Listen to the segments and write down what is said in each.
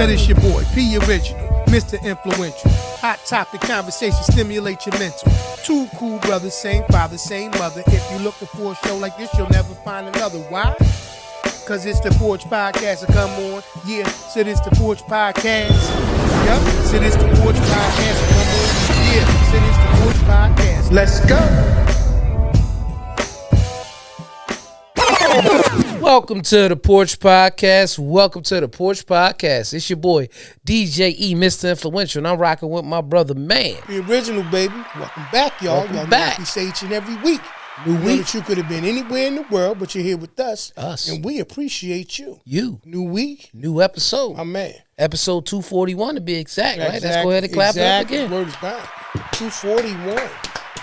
Said it's your boy, P Original, Mr. Influential. Hot topic conversation, stimulate your mental. Two cool brothers, same father, same mother. If you're looking for a show like this, you'll never find another. Why? Cause it's the Porch Podcast, so come on. Yeah, so it's the Porch Podcast. Yup, so it's the Porch Podcast, so come on. Yeah, so it's the Porch Podcast. Let's go. Welcome to the Porch Podcast. Welcome to the Porch Podcast. It's your boy, DJ E, Mr. Influential, and I'm rocking with my brother, Man. The original, baby. Welcome back, y'all. Welcome y'all back. We say each and every week. New Know week. that you could have been anywhere in the world, but you're here with us. Us. And we appreciate you. You. New week. New episode. My man. Episode 241 to be exact, right? Let's Exact- go ahead and clap it up exact again. Word is bond. 241.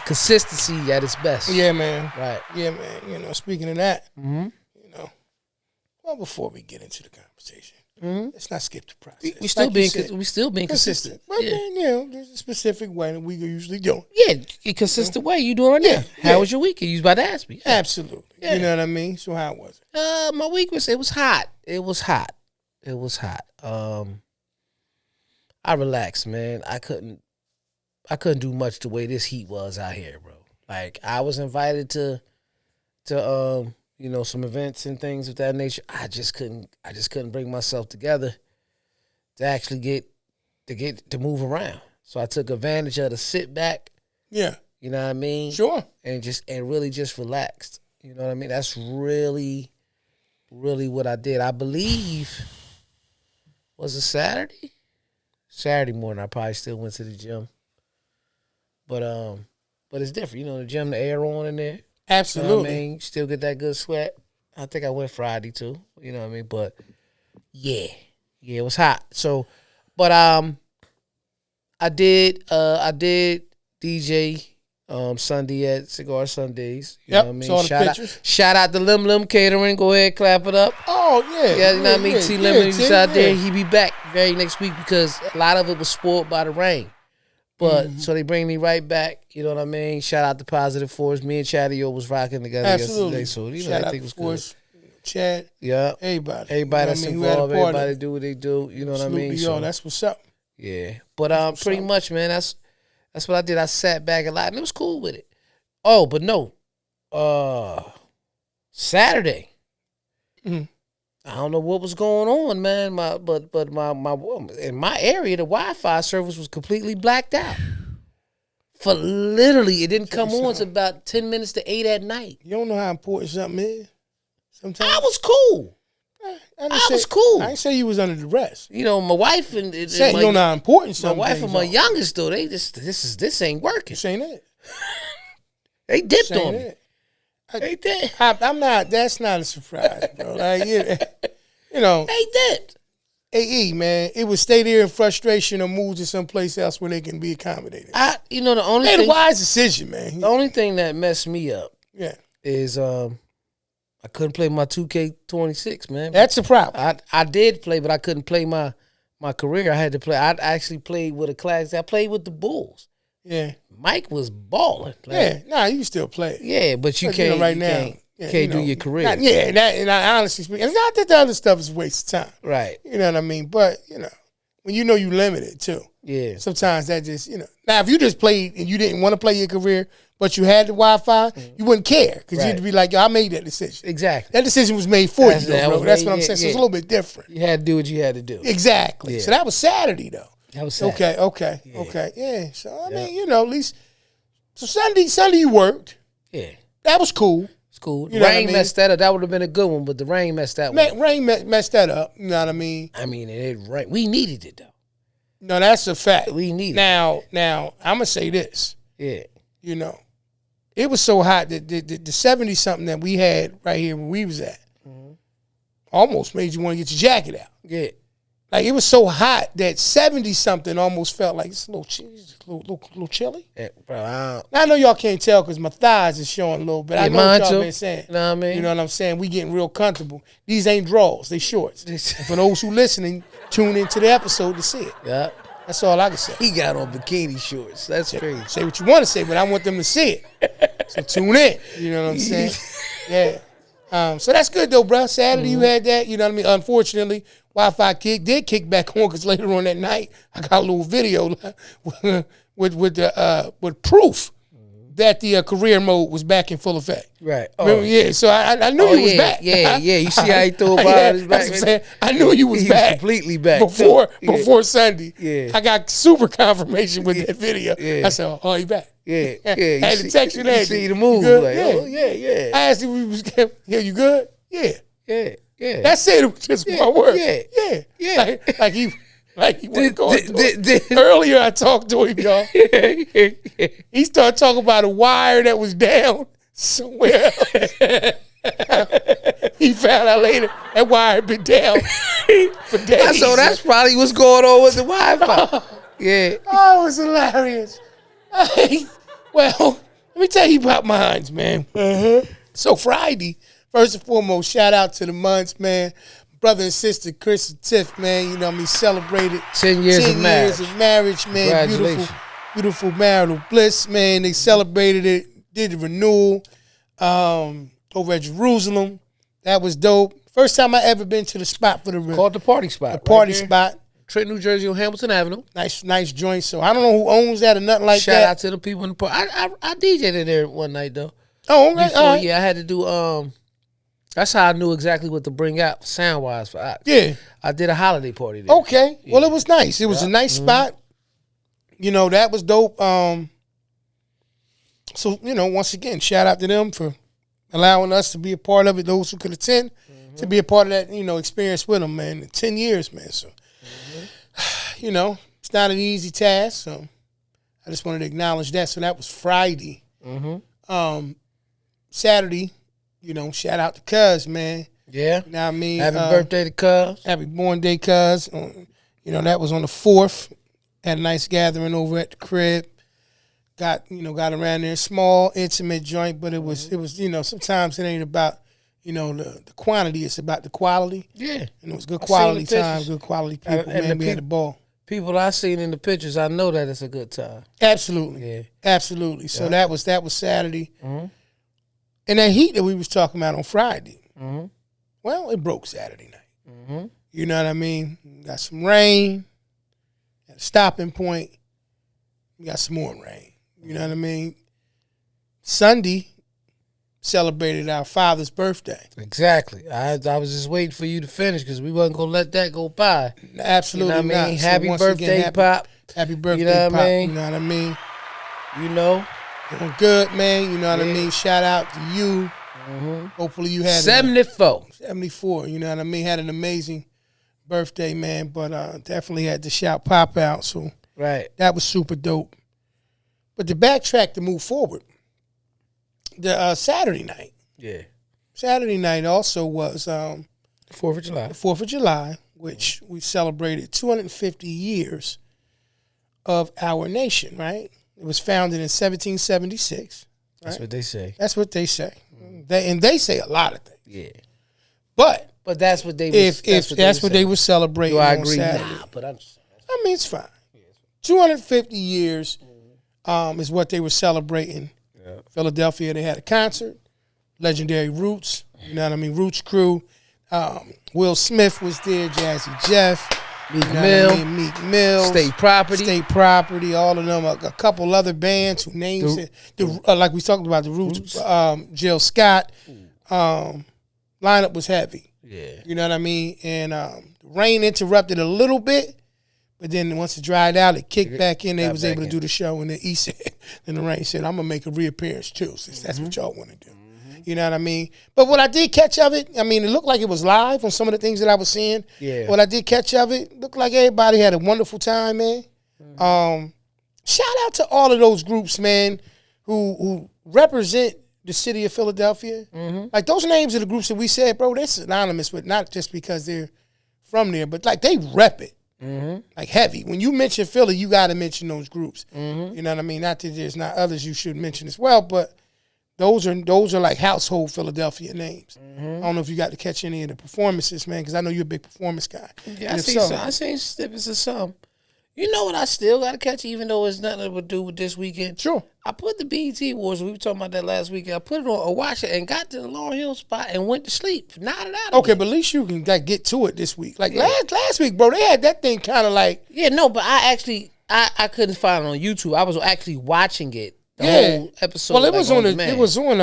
Consistency at its best. Yeah, man. Right. Yeah, man. You know, speaking of that, Mm-hmm. you know, well, before we get into the conversation, let's not skip the process. We still Like being you said, consistent. But Yeah. then, you know, there's a specific way that we usually do it. Yeah, a consistent way. You doing right now. Yeah, How yeah. was your week? You was about to ask me. Absolutely. Yeah. You know what I mean? So how was it? My week was hot. It was hot. I relaxed, man. I couldn't do much the way this heat was out here, bro. Like I was invited to you know, some events and things of that nature. I just couldn't bring myself together to actually get to move around. So I took advantage of the sit back, Yeah. you know what I mean? Sure. And really just relaxed. You know what I mean? That's really what I did. I believe, was it Saturday? Saturday morning, I probably still went to the gym. But it's different. You know, the gym, the air on in there. Absolutely. You know what I mean? Still get that good sweat. I think I went Friday too. You know what I mean? But yeah, it was hot. So, but I did DJ Sunday at Cigar Sundays. You Yep, know what I mean? saw the pictures. Shout out to Lim Lim Catering. Go ahead, clap it up. Oh, yeah. Yeah, you know what I mean? Yeah, T yeah, Lim was out there. yeah. He be back very next week because a lot of it was spoiled by the rain. But so they bring me right back. You know what I mean? Shout out to Positive Force. Me and Chatty-O was rocking together Absolutely. yesterday. So you know, Shout I out think it was to Force, good. Chad, Yeah. everybody. Everybody that's You know what I mean? involved, Who had a part everybody in it. do what they do. You know what I Salute mean? to So, y'all. That's what's up. yeah. But pretty much, man, that's what I did. I sat back a lot and it was cool with it. Oh, but no. Saturday. Mhm. I don't know what was going on, man. But in my area, the Wi-Fi service was completely blacked out. For literally, it didn't come on until about 10 minutes to 8 at night. You don't know how important something is sometimes. I was cool. I was cool. I didn't say you was under duress. You know, my wife and Say you don't know how important my something wife and my youngest though, they just this ain't working. This ain't it. They dipped This ain't on me. it. They did. I'm not. That's not a surprise, bro. Like you know, They did. AE man, it would stay there in frustration or move to someplace else where they can be accommodated. You know, the only Made a thing, wise decision, man. the only thing that messed me up Yeah, is I couldn't play my 2K26, man. that's a problem. I did play, but I couldn't play my career. I had to play. I actually played with a class. I played with the Bulls. Yeah, Mike was balling. yeah. Nah, you can still play. Yeah, but you But, can't right you now. Can't, Yeah, can't you do know, your career. and I honestly speaking, it's not that the other stuff is a waste of time. Right. You know what I mean? But you know, when you know you limited too, Yeah. sometimes that just Now, if you just played and you didn't want to play your career, but you had the Wi-Fi, you wouldn't care because Right. you'd be like, "Yo, I made that decision. Exactly. That decision was made for That's- you, that though, bro. was That's made- what I'm yeah, saying. So yeah. it's a little bit different. You had to do what you had to do. Exactly. Yeah. So that was Saturday, though. That was sad. Okay. Yeah. Okay. Yeah. So I mean, at least so Sunday you worked. Yeah. That was cool. It's cool. You know what I Rain mean? messed that up. That would have been a good one, but the rain messed that one. Rain messed that up. You know what I mean? I mean, it rained. We needed it though. No, that's a fact. We needed Now, I'm gonna say this. it. You know, it was so hot that the 70 something that we had right here where we was at almost made you want to get your jacket out. Yeah. Yeah. Like it was so hot that 70 something almost felt like it's a little chilly. Yeah, bro, I Now I know y'all can't tell because my thighs is showing a little bit. I Yeah, know what mine y'all too. been saying. You know what I mean? You know what I'm saying? We getting real comfortable. These ain't draws, they shorts. And for those who listening, tune into the episode to see it. yeah. That's all I can say. He got on bikini shorts. That's crazy. Say what you want to say, but I want them to see it. So tune in. You know what I'm saying? Yeah. So that's good though, bro. Saturday you had that. You know what I mean? Unfortunately, Wi-Fi did kick back on because later on that night I got a little video with proof that the career mode was back in full effect. Right. Remember? Yeah. So I knew you was back. Yeah. You see how he threw a ball on his back? That's what I'm saying. I knew you was back. Completely back. Before Sunday. Yeah. I got super confirmation with that video. Yeah. I said, oh, he back. Yeah. I had to text you that. You see the move. Like, yeah. I asked him, you good? Yeah. Yeah. That's it. It was just one word. Yeah. Like he wasn't going through it. Earlier I talked to him, y'all. He started talking about a wire that was down somewhere else. He found out later that wire had been down for days. So that's probably what's going on with the Wi-Fi. Yeah. Oh, it was hilarious. Well, let me tell you about mines, man. So Friday, first and foremost, shout out to the Munns, man. Brother and sister, Chris and Tiff, man, you know what I mean, celebrated 10 years of marriage, man. Beautiful marital bliss, man. They celebrated it, did the renewal over at Jerusalem. That was dope. First time I ever been to the spot for the called the party spot. The party spot. Trenton, New Jersey on Hamilton Avenue. Nice joint. So I don't know who owns that or nothing like that. Shout out to the people in the party. I DJ'd in there one night though. Oh, okay. Before, yeah, I had to do that's how I knew exactly what to bring out sound wise for Ox. Yeah. I did a holiday party there. Okay. Yeah. Well, it was nice. It was a nice spot. You know, that was dope. So, you know, once again, shout out to them for allowing us to be a part of it, those who could attend, to be a part of that, you know, experience with them, man. 10 years, man. So, you know, it's not an easy task. So I just wanted to acknowledge that. So that was Friday. Saturday, you know, shout out to Cuz, man. Yeah. You know what I mean? Happy birthday to Cuz. Happy born day, Cuz. You know, that was on the 4th. Had a nice gathering over at the crib. Got around there, small, intimate joint, but it was, you know, sometimes it ain't about, you know, the quantity, it's about the quality. Yeah. And it was good quality time, good quality people, man. We had the ball. People I seen in the pictures, I know that it's a good time. Absolutely. Yeah. Absolutely. So that was Saturday. And that heat that we was talking about on Friday, well, it broke Saturday night. You know what I mean? Got some rain, at a stopping point. We got some more rain. You know what I mean? Sunday, celebrated our father's birthday. Exactly. I was just waiting for you to finish because we wasn't going to let that go by. Absolutely you know what I mean? not. Happy birthday, again, Pop. Happy birthday, you know Pop. I mean? You know what I mean? You know? Doing good, man. You know what I mean? Shout out to you. Hopefully you had 74. 74. You know what I mean? Had an amazing birthday, man. But definitely had to shout Pop out. So that was super dope. But to backtrack to move forward, the Saturday night. Yeah. Saturday night also was 4th of July. The 4th of July, which we celebrated 250 years of our nation, right? It was founded in 1776. Right? That's what they say. That's what they say. They say a lot of things. Yeah. But that's what they that's what they were celebrating. Do I on agree? Saturday. Nah, but I mean, it's fine. 250 years is what they were celebrating. Yeah. Philadelphia, they had a concert. Legendary Roots, you know what I mean? Roots crew. Will Smith was there, Jazzy Jeff. Meek Mill. State Property, all of them. A couple other bands who names like we talked about, the Roots. Jill Scott. Lineup was heavy. Yeah. You know what I mean? And the rain interrupted a little bit, but then once it dried out, it kicked back in. They was able to do the show, and then he said, and the rain said, I'm gonna make a reappearance too, since that's what y'all want to do. You know what I mean? But what I did catch of it, I mean, it looked like it was live on some of the things that I was seeing. Yeah. What I did catch of it, looked like everybody had a wonderful time, man. Shout out to all of those groups, man, who represent the city of Philadelphia. Like those names of the groups that we said, bro, they're synonymous with, not just because they're from there, but like they rep it. Like heavy. When you mention Philly, you got to mention those groups. You know what I mean? Not that there's not others you should mention as well, but those are like household Philadelphia names. I don't know if you got to catch any of the performances, man, because I know you're a big performance guy. Yeah, I seen snippets of some. You know what? I still got to catch, even though it's nothing to do with this weekend. Sure. I put the BET Awards. We were talking about that last weekend. I put it on. I watched it and got to the Lauryn Hill spot and went to sleep. Nodded out. Okay, but at least you can like, get to it this week. Like last week, bro, they had that thing kind of like. Yeah, no, but I couldn't find it on YouTube. I was actually watching it. The whole episode. Well, it was on. demand. It was on.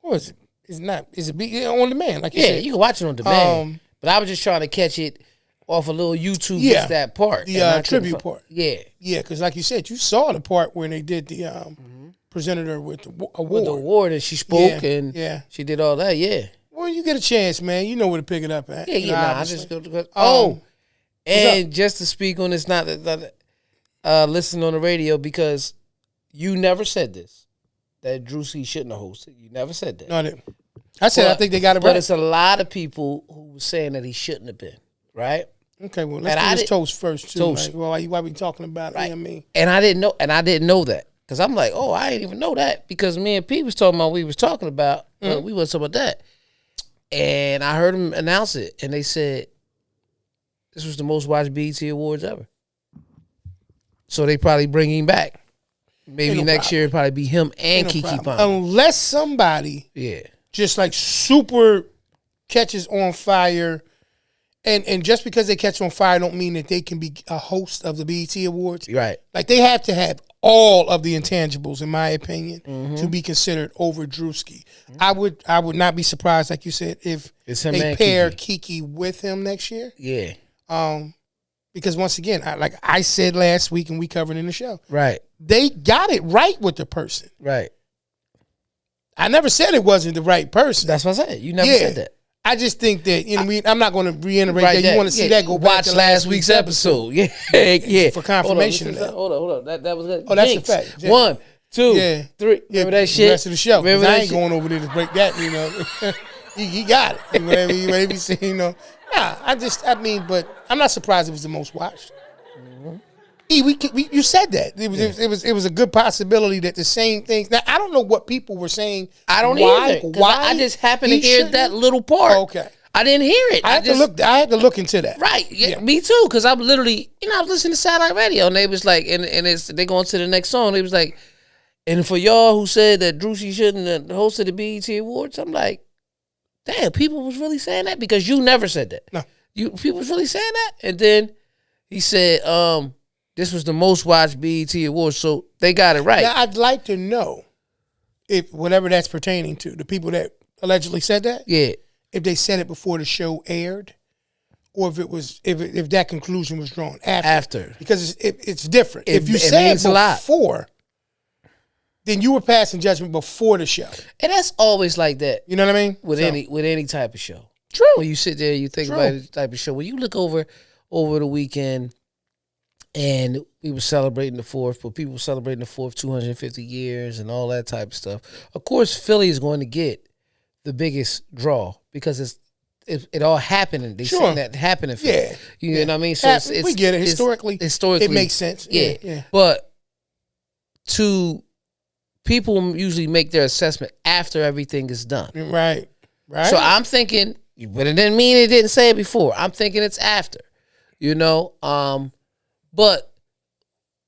What was it? It's not. Is it on demand? Like you said. You can watch it on demand. But I was just trying to catch it off a little YouTube. Yeah, just that part, the tribute part. Yeah, because like you said, you saw the part when they did the presented her with the award. With the award, and she spoke and she did all that. Yeah. Well, you get a chance, man. You know where to pick it up at. Yeah. I just go. And just to speak on this, not listen on the radio, because you never said this, that Drewski shouldn't have hosted. You never said that. No, I didn't. I said I think they got it right. But it's a lot of people who were saying that he shouldn't have been, right? Okay, well, let's do this toast first, too. Toast. Like, why we talking about it? Right. And I didn't know that. Because I'm like, I didn't even know that. Because me and Pete was talking about what we was talking about. But we wasn't talking about that. And I heard him announce it. And they said, this was the most watched BET Awards ever. So they probably bring him back. Maybe next year it'll probably be him and Keke Palmer. Unless somebody just like super catches on fire. And just because they catch on fire don't mean that they can be a host of the BET Awards. Right. Like they have to have all of the intangibles, in my opinion, to be considered over Drewski. I would not be surprised, like you said, if they pair Keke with him next year. Yeah. Because once again, like I said last week and we covered in the show. Right. They got it right with the person. Right. I never said it wasn't the right person. That's what I said. You never said that. I just think that I'm not going to reiterate that. You want to see that? Go watch back to last week's episode. Yeah. For confirmation. Hold on. That was good. Oh, that's a fact. Yeah. 1, 2, 3. Remember that shit? The rest of the show. Remember I that ain't going over there to break that. You know, he got it. Whatever you say, you know. Nah, but I'm not surprised it was the most watched. You said that it was a good possibility that the same things. Now I don't know what people were saying. I don't either. Why? I just happened to hear that little part. Okay, I didn't hear it. I had to look into that. Right. Yeah. Me too. Because I'm literally, I was listening to satellite radio, and they was like, they going to the next song. They was like, and for y'all who said that Drewski shouldn't have hosted the BET Awards, I'm like, damn, people was really saying that, because you never said that. No, people was really saying that, and then he said, this was the most watched BET Awards, so they got it right. Now, I'd like to know if whatever that's pertaining to, the people that allegedly said that, if they said it before the show aired, or if it was if that conclusion was drawn after. Because it's different. If you said it before, then you were passing judgment before the show, and that's always like that. You know what I mean? With any type of show. True. When you sit there, you think about the type of show. When you look over the weekend. And we were celebrating the 4th, but people were celebrating the 4th 250 years and all that type of stuff. Of course, Philly is going to get the biggest draw because it all happened. And they said that happened in Philly. Yeah. You know what I mean? So we get it. Historically, it makes sense. Yeah. But people usually make their assessment after everything is done. Right. So I'm thinking, but it didn't mean it didn't say it before. I'm thinking it's after, But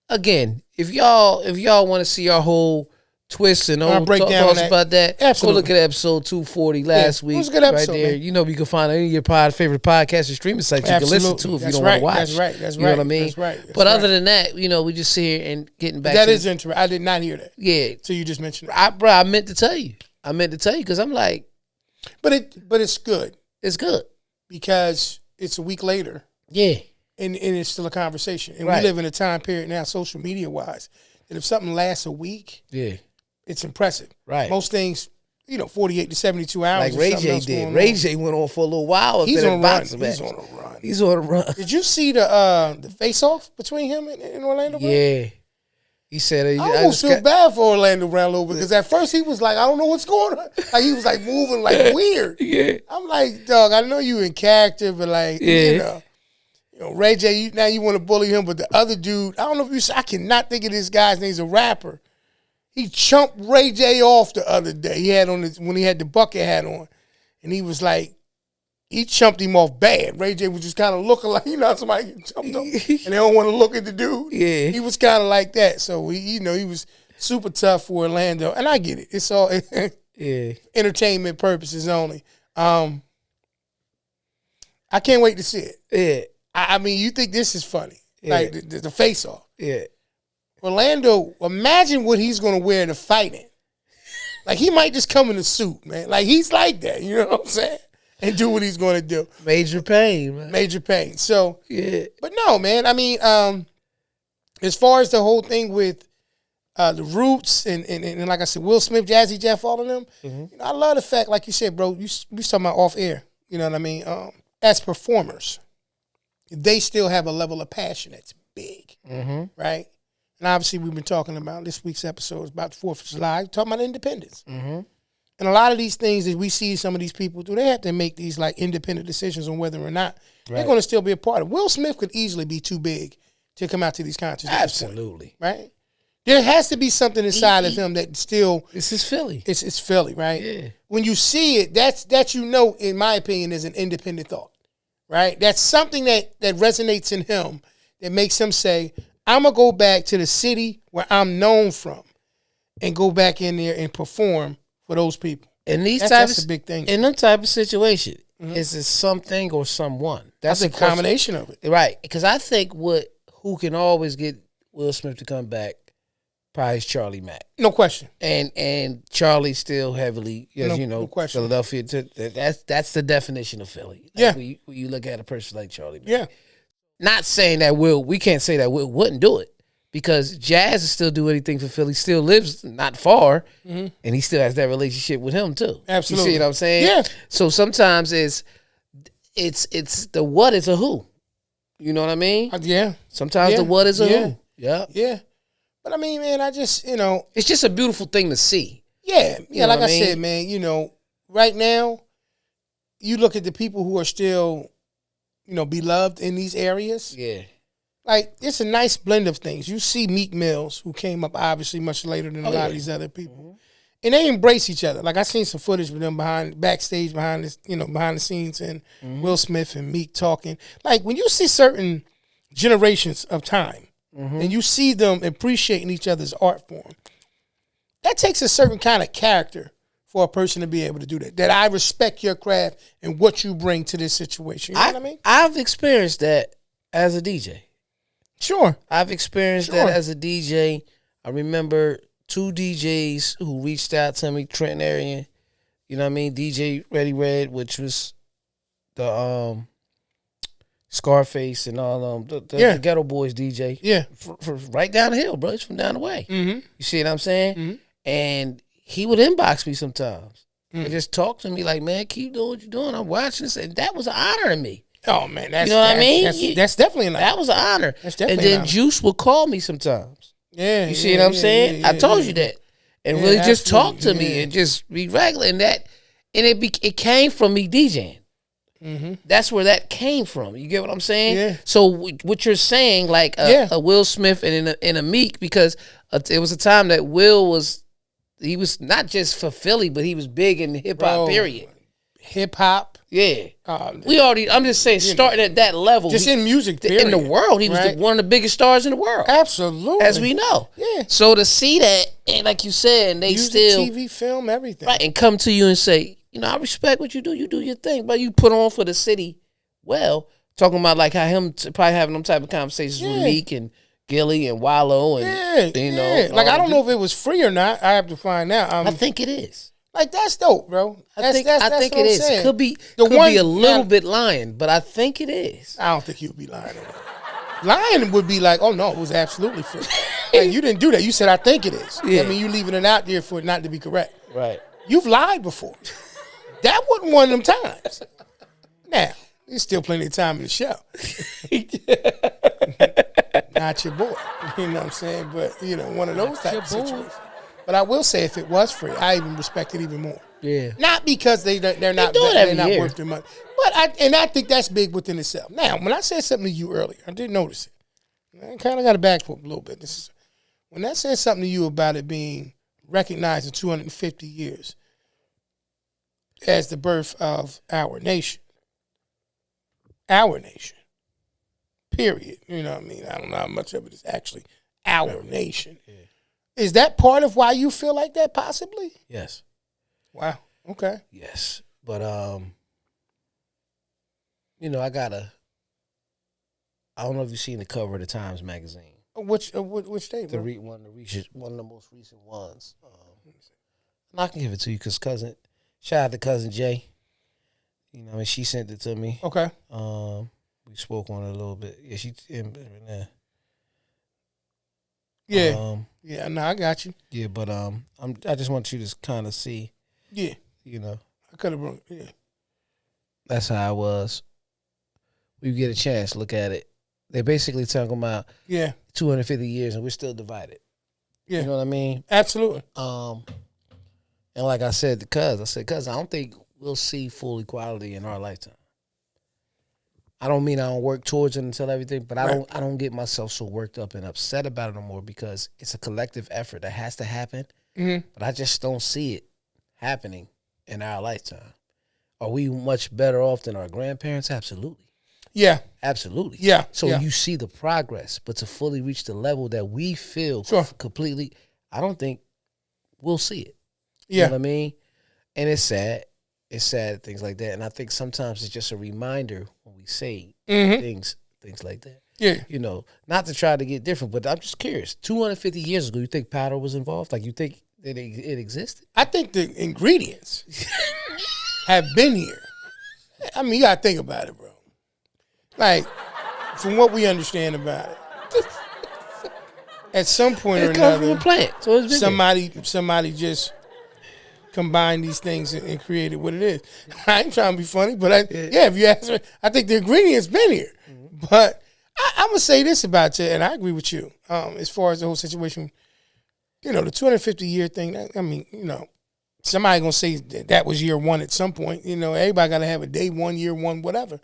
again, if y'all want to see our whole twist and all breakdown about that, go look at episode 240 last week. It was a good episode, right there. Man. You can find any of your favorite podcast and streaming sites you can listen to if you don't want to watch. That's right. You know what I mean? That's right. But other than that, we just sit here and getting back. That is interesting. I did not hear that. Yeah. So you just mentioned it. I meant to tell you. Because I'm like, but it's good. It's good because it's a week later. Yeah. And it's still a conversation. And we live in a time period now, social media wise, that if something lasts a week, it's impressive. Right. Most things, 48 to 72 hours. Like Ray J did. Ray J went on for a little while. He's on a run. He's on a run. Did you see the face off between him and Orlando Brown? Yeah. He said, I almost feel bad for Orlando Brown a little bit, because at first he was like, I don't know what's going on. Like he was like moving like weird. Yeah. I'm like, dog, I know you in character, but like, Ray J, now you want to bully him, but the other dude, I don't know if I cannot think of this guy's name. He's a rapper. He chumped Ray J off the other day. He had when he had the bucket hat on, and he was like, he chumped him off bad. Ray J was just kind of looking like, somebody get jumped up and they don't want to look at the dude. Yeah. He was kind of like that. So, he was super tough for Orlando. And I get it. It's all entertainment purposes only. I can't wait to see it. Yeah. I mean, you think this is funny. Yeah. Like the face-off. Yeah. Orlando, imagine what he's going to wear to fight in. Like, he might just come in a suit, man. Like, he's like that. You know what I'm saying? And do what he's going to do. Major pain, man. Major pain. So, yeah. But no, man. I mean, as far as the whole thing with the Roots and like I said, Will Smith, Jazzy Jeff, all of them, I love the fact, like you said, bro, we talking about off air. You know what I mean? As performers, they still have a level of passion that's big, right? And obviously, we've been talking about this week's episode is about the 4th of July, talking about independence. And a lot of these things that we see some of these people do, they have to make these like independent decisions on whether or not they're going to still be a part of it. Will Smith could easily be too big to come out to these concerts. Absolutely. Right? There has to be something inside of him that still... This is Philly. It's Philly, right? Yeah. When you see it, that in my opinion, is an independent thought, right? That's something that resonates in him that makes him say, I'm going to go back to the city where I'm known from and go back in there and perform for those people. And that's a big thing. In them type of situation, is it something or someone? That's a combination of it. Right. Because I think who can always get Will Smith to come back probably is Charlie Mack. No question. And Charlie still heavily, no question. Philadelphia. That's the definition of Philly. Yeah. When you look at a person like Charlie Mack. Yeah. Not saying that we can't say that Will wouldn't do it. Because Jazz will still do anything for Philly, still lives not far, and he still has that relationship with him too. Absolutely. You see what I'm saying? Yeah. So sometimes it's the what is a who. You know what I mean? Yeah. Sometimes the what is a who. Yeah. Yeah. But I mean, man, I just, it's just a beautiful thing to see. Yeah. Yeah, like I mean? said, man, right now, you look at the people who are still, beloved in these areas. Yeah. Like, it's a nice blend of things. You see Meek Mills, who came up obviously much later than a lot of these other people. And they embrace each other. Like, I seen some footage with them backstage behind the scenes, and Will Smith and Meek talking. Like, when you see certain generations of time, and you see them appreciating each other's art form, that takes a certain kind of character for a person to be able to do that. That I respect your craft and what you bring to this situation. You know what I mean? I've experienced that as a DJ. Sure. I've experienced that as a DJ. I remember 2 DJs who reached out to me, Trenton area. You know what I mean? DJ Ready Red, which was the Scarface and all the Ghetto Boys DJ. Yeah. For right down the hill, bro. It's from down the way. Mm-hmm. You see what I'm saying? And he would inbox me sometimes. And just talk to me like, man, keep doing what you're doing. I'm watching this. And that was an honor to me. Oh, man. That's, you know what I mean? That's definitely an honor. That was an honor. That's definitely and then an honor. Juice would call me sometimes. Yeah. You see what I'm saying? I told you that. And really just talk to me and just be regular. And it came from me DJing. That's where that came from. You get what I'm saying? Yeah. So what you're saying, like a Will Smith and a Meek, because it was a time that Will was not just for Philly, but he was big in hip hop. Period. Hip hop. Yeah. I'm just saying, starting at that level. Just in music, period. In the world, he was one of the biggest stars in the world. Absolutely. As we know. Yeah. So to see that, and like you said, and they music, still. TV, film, everything. Right, and come to you and say, I respect what you do. You do your thing, but you put on for the city. Well, talking about like how him probably having them type of conversations with Meek and Gilly and Wallow and Like I don't know if it was free or not. I have to find out. I think it is. Like that's dope, bro. I think it is. Saying. Could be a little bit lying, but I think it is. I don't think he would be lying on that. Lying would be like, oh no, it was absolutely free. Like, you didn't do that. You said I think it is. Yeah. I mean, you leaving it out there for it not to be correct. Right. You've lied before. That wasn't one of them times. Now, there's still plenty of time in the show. Not your boy. You know what I'm saying? But, one of those type of situations. But I will say, if it was free, I even respect it even more. Yeah. Not because they're not worth their money. But I think that's big within itself. Now, when I said something to you earlier, I did notice it. I kind of got to back up a little bit. When I said something to you about it being recognized in 250 years as the birth of our nation, our nation. Period. You know what I mean? I don't know how much of it is actually our nation. Yeah. Is that part of why you feel like that, possibly? Yes. Wow. Okay. Yes. But I don't know if you've seen the cover of the Times magazine. Which day, bro? One of the most recent ones. And I can give it to you because shout out to cousin Jay. She sent it to me. Okay. We spoke on it a little bit. Yeah, Yeah. Yeah. No, I got you. Yeah, but I just want you to kind of see. Yeah. I could have brought. Yeah. That's how I was. We get a chance, look at it. They basically talking about 250 years and we're still divided. Yeah. You know what I mean? Absolutely. And like I said to Cuz, I don't think we'll see full equality in our lifetime. I don't mean I don't work towards it until everything, but I don't get myself so worked up and upset about it no more because it's a collective effort that has to happen. Mm-hmm. But I just don't see it happening in our lifetime. Are we much better off than our grandparents? Absolutely. Yeah. Absolutely. Yeah. So you see the progress, but to fully reach the level that we feel completely, I don't think we'll see it. You know what I mean? And it's sad. It's sad, things like that. And I think sometimes it's just a reminder when we say things like that. Yeah. Not to try to get different, but I'm just curious. 250 years ago, you think powder was involved? Like, you think that it existed? I think the ingredients have been here. I mean, you got to think about it, bro. Like, from what we understand about it, at some point or another, plant. So it's somebody just combined these things and created what it is. I ain't trying to be funny, but if you ask me, I think the ingredients been here. Mm-hmm. But I'm gonna say this about you, and I agree with you as far as the whole situation. The 250-year thing. Somebody gonna say that was year one at some point. Everybody got to have a day one, year one, whatever.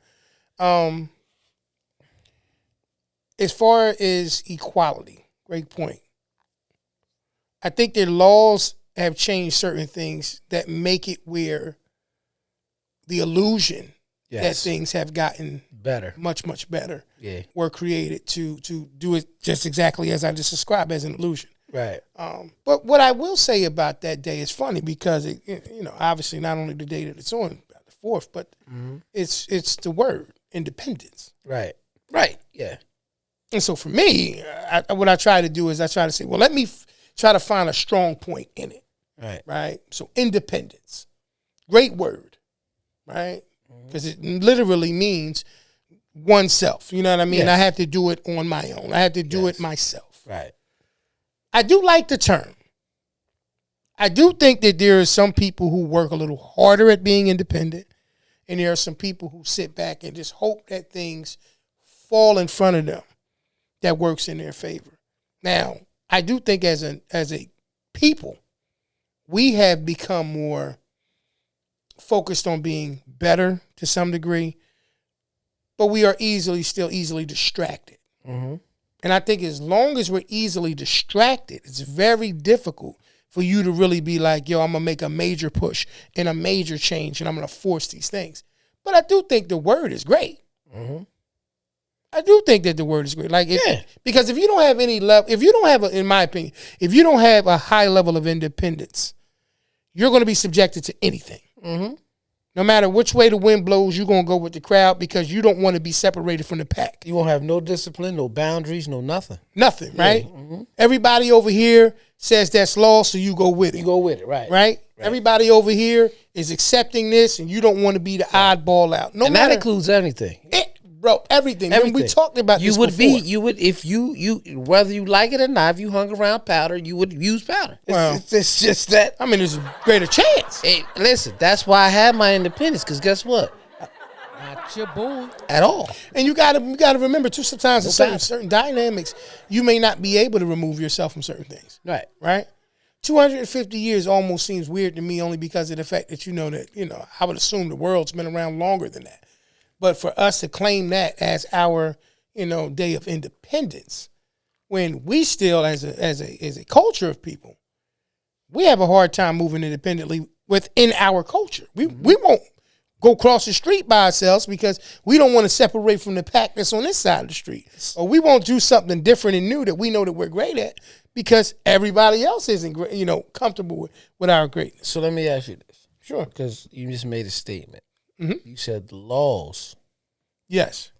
As far as equality, great point. I think their laws have changed certain things that make it where the illusion that things have gotten better, much, much better, were created to do it just exactly as I just described, as an illusion. Right. But what I will say about that day is funny because obviously not only the day that it's on, the 4th, but it's the word independence. Right. Right. Yeah. And so for me, what I try to do is I try to say, well, let me try to find a strong point in it. Right. Right. So independence, great word, right? Because it literally means oneself. You know what I mean? Yes. I have to do it on my own. I have to do it myself. Right. I do like the term. I do think that there are some people who work a little harder at being independent, and there are some people who sit back and just hope that things fall in front of them that works in their favor. Now, I do think as a people, we have become more focused on being better to some degree, but we are still easily distracted. Mm-hmm. And I think as long as we're easily distracted, it's very difficult for you to really be like, yo, I'm going to make a major push and a major change, and I'm going to force these things. But I do think the word is great. Mm-hmm. I do think that the word is great. Because if you don't have any level, in my opinion, if you don't have a high level of independence, you're going to be subjected to anything. Mm-hmm. No matter which way the wind blows, you're going to go with the crowd because you don't want to be separated from the pack. You won't have no discipline, no boundaries, no nothing. Nothing, right? Mm-hmm. Everybody over here says that's law, so you go with it. You go with it, right. Right? Everybody over here is accepting this, and you don't want to be the oddball out. That includes everything. Bro, everything. When we talked about this before. If you whether you like it or not, if you hung around powder, you would use powder. It's just that. I mean, there's a greater chance. Hey, listen, that's why I had my independence, because guess what? Not your boy. At all. And you gotta remember, too, sometimes in certain dynamics, you may not be able to remove yourself from certain things. Right. Right? 250 years almost seems weird to me only because of the fact that, I would assume the world's been around longer than that. But for us to claim that as our, day of independence, when we still, as a culture of people, we have a hard time moving independently within our culture. We go cross the street by ourselves because we don't want to separate from the pack that's on this side of the street. Or we won't do something different and new that we know that we're great at because everybody else isn't great, comfortable with our greatness. So let me ask you this. Sure. Because you just made a statement. Mhm. You said the laws Yes,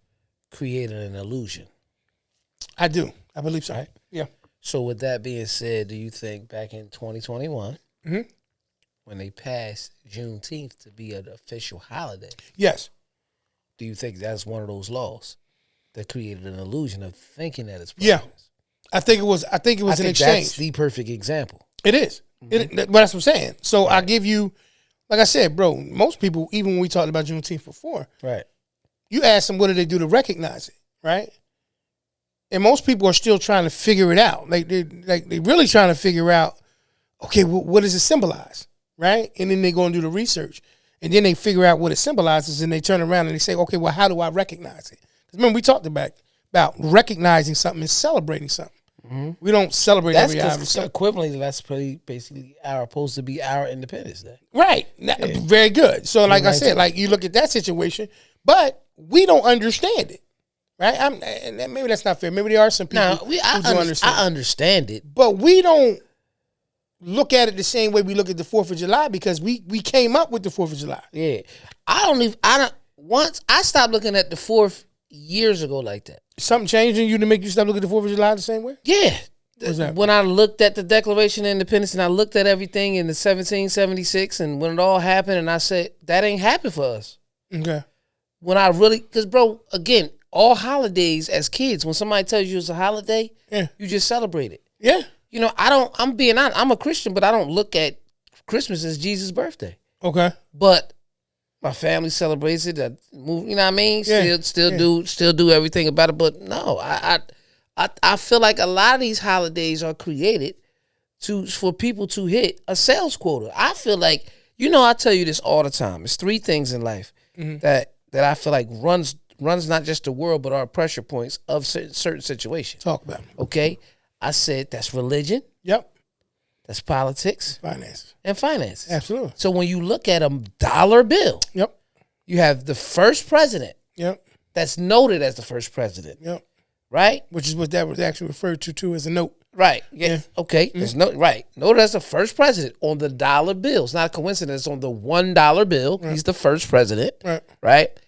created an illusion. I do. I believe so. Right. Yeah. So with that being said, do you think back in 2021, Mhm. when they passed Juneteenth to be an official holiday, Yes. do you think that's one of those laws that created an illusion of thinking that it's Yeah. progress? I think it was I an think exchange. that's the perfect example. It is. But that's what I'm saying. So I give you, like I said, bro, most people, even when we talked about Juneteenth before, Right. you ask them what do they do to recognize it, right? And most people are still trying to figure it out. They really trying to figure out, okay, what does it symbolize, right? And then they go and do the research. And then they figure out what it symbolizes and they turn around and they say, okay, well, how do I recognize it? Because remember, we talked about recognizing something and celebrating something. We don't celebrate That's every hour. because equivalently, that's basically supposed to be our Independence Day. Right. Very good. So like I said, 19. like you look at that situation, but we don't understand it. Right? And maybe that's not fair. Maybe there are some people Now, who do understand. I understand it. But we don't look at it the same way we look at the 4th of July because we came up with the 4th of July. Yeah. Once I stopped looking at the 4th years ago like that. Something changed in you to make you stop looking at the 4th of July the same way? Yeah. What's that? When I looked at the Declaration of Independence and I looked at everything in the 1776 and when it all happened and I said, that ain't happened for us. Okay. When I really, because bro, again, all holidays as kids, when somebody tells you it's a holiday, Yeah. you just celebrate it. Yeah. I'm being honest, I'm a Christian, but I don't look at Christmas as Jesus' birthday. Okay. But my family celebrates it. I move, you know what I mean? Yeah. Still do everything about it. But no, I feel like a lot of these holidays are created for people to hit a sales quota. I feel like, I tell you this all the time. It's 3 things in life that I feel like runs not just the world, but are pressure points of certain situations. Talk about it. Okay? I said that's religion, Yep. that's politics, Finances. and finances. Absolutely. So when you look at a dollar bill, Yep. you have the first president Yep. that's noted as the first president, Yep. right? Which is what that was actually referred to as a note. Right. Yeah. Okay. There's noted as the first president on the dollar bill. It's not a coincidence. On the $1 bill, he's the first president, Right. right?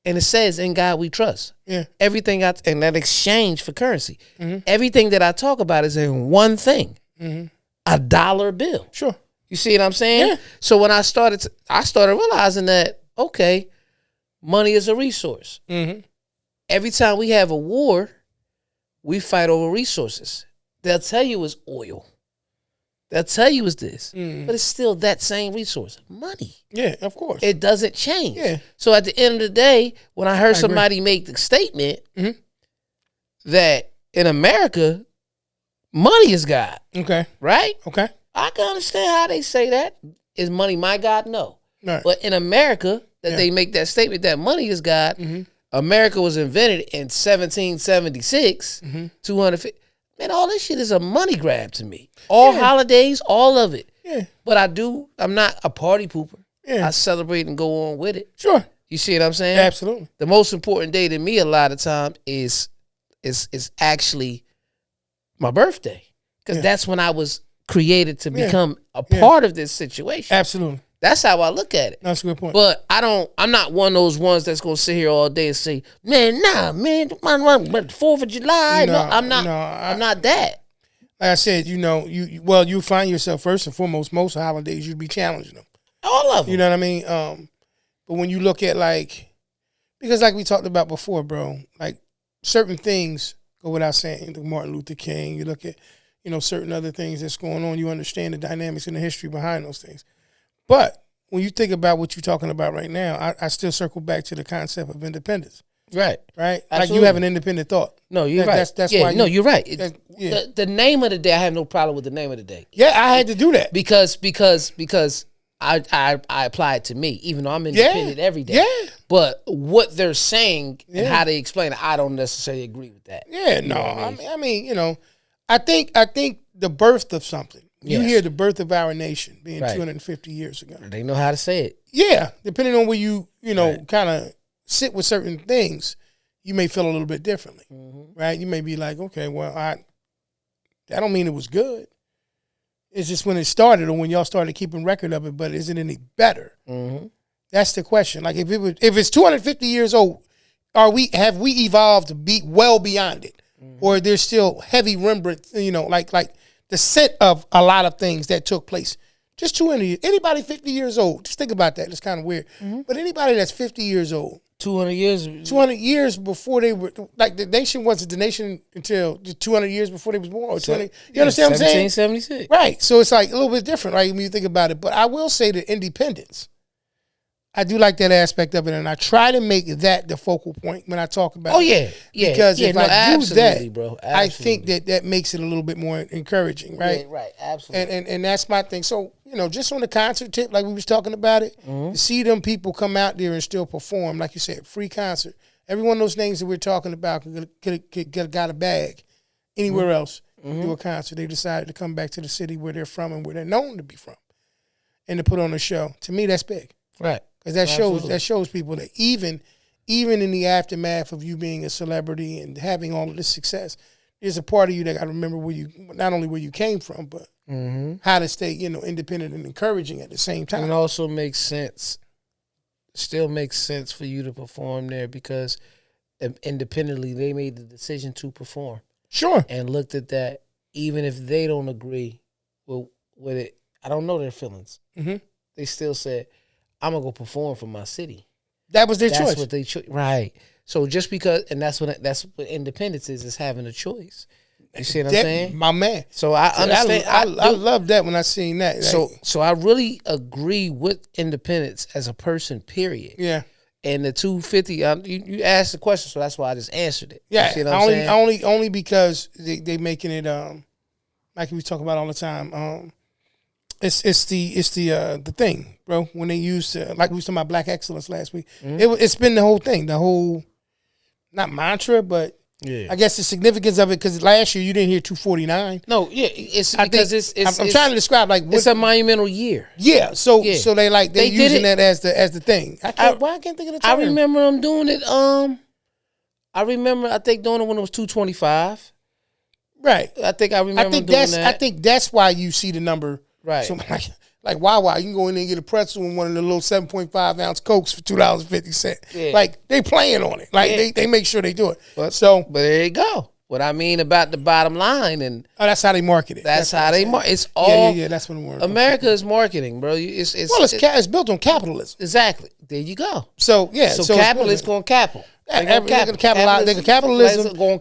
And it says, "In God we trust." Yeah. Everything and that exchange for currency. Everything that I talk about is in one thing: a dollar bill. Sure. You see what I'm saying? Yeah. So when I started realizing that, okay, money is a resource. Every time we have a war, we fight over resources. They'll tell you it's oil. They'll tell you it's this. But it's still that same resource. Money. Yeah, of course. It doesn't change. Yeah. So at the end of the day, when I heard agree. somebody make the statement that in America, money is God, Okay. right? Okay. I can understand how they say that. Is money my God? No. Right. But in America, that Yeah. they make that statement that money is God. America was invented in 1776, 250. Man, all this shit is a money grab to me. All holidays, all of it. Yeah. But I'm not a party pooper. Yeah. I celebrate and go on with it. Sure. You see what I'm saying? Absolutely. The most important day to me a lot of time is actually my birthday. Because that's when I was created to become a part of this situation. Absolutely. That's how I look at it. That's a good point. But I'm not one of those ones that's gonna sit here all day and say, man, but 4th of July. No, I'm not. I'm not that. Like I said, you find yourself first and foremost, most holidays you'd be challenging them. All of them. You know what I mean? But when you look at because like we talked about before, bro, like certain things go without saying. Like Martin Luther King, you look at, certain other things that's going on, you understand the dynamics and the history behind those things. But when you think about what you're talking about right now, I still circle back to the concept of independence. Right. Right? Absolutely. Like you have an independent thought. No, you're right. That's why. You're right. Yeah. The name of the day, I have no problem with the name of the day. Yeah, I had to do that. Because I apply it to me, even though I'm independent every day. Yeah. But what they're saying and how they explain it, I don't necessarily agree with that. Yeah, no. I mean, I think the birth of something, You Yes. hear the birth of our nation being Right. 250 years ago. They know how to say it. Yeah, depending on where you Right. kind of sit with certain things, you may feel a little bit differently, Mm-hmm. right? You may be like, okay, well, that don't mean it was good. It's just when it started or when y'all started keeping record of it, but is it any better? Mm-hmm. That's the question. Like if it's 250 years old, have we evolved to be well beyond it, or there's still heavy remembrance? Like the scent of a lot of things that took place. Just 200. Anybody 50 years old, just think about that. It's kind of weird, but anybody that's 50 years old, 200 years. 200 years before they were like the nation wasn't the nation until 200 years before they was born. Or 200, you understand what I'm saying? 1776. Right. So it's like a little bit different, right? When you think about it. But I will say that independence, I do like that aspect of it, and I try to make that the focal point when I talk about Oh it. yeah, yeah. Because if I do absolutely, that, bro, I think that makes it a little bit more encouraging, right? Yeah, right, absolutely. And that's my thing. So, just on the concert tip, like we was talking about it, to see them people come out there and still perform, like you said, free concert. Every one of those names that we're talking about could got a bag anywhere else to do a concert. They decided to come back to the city where they're from and where they're known to be from, and to put on a show. To me, that's big. Right. Because that shows people that even in the aftermath of you being a celebrity and having all of this success, there's a part of you that got to remember not only where you came from, but how to stay, independent and encouraging at the same time. And it also makes sense. Still makes sense for you to perform there because independently they made the decision to perform Sure. and looked at that. Even if they don't agree with it, I don't know their feelings. Mm-hmm. They still said, I'm gonna go perform for my city. That was their That's choice. what they right. So just because, and that's what independence is having a choice. You see what I'm saying? My man. So I understand. I love that when I seen that. So I really agree with independence as a person. Period. Yeah. And the 250, you asked the question, so that's why I just answered it. Yeah. You see what I'm saying? Only because they making it like we talk about all the time. It's the thing, bro. When they used like we was talking about Black Excellence last week, it's been the whole thing, the whole not mantra, but Yeah. I guess the significance of it because last year you didn't hear 249. No, yeah, it's I because think, I'm trying to describe like it's a monumental year. Yeah, so Yeah. so they They did using it. that as the thing. Why I can't think of the I term. remember them doing it. I think doing it when it was 225. Right. I think I remember doing that. I think that's why you see the number. Right. So like Wawa, you can go in there and get a pretzel and one of the little 7.5 ounce Cokes for $2.50. Yeah. Like they playing on it. Like Yeah. they make sure they do it. But So there you go. What I mean about the bottom line, and that's how they market it. that's what how I'm they saying. market. It's all Yeah. That's what I'm worried. America is marketing, bro. It's built on capitalism. Exactly. There you go. So yeah. So it's capitalists going capital.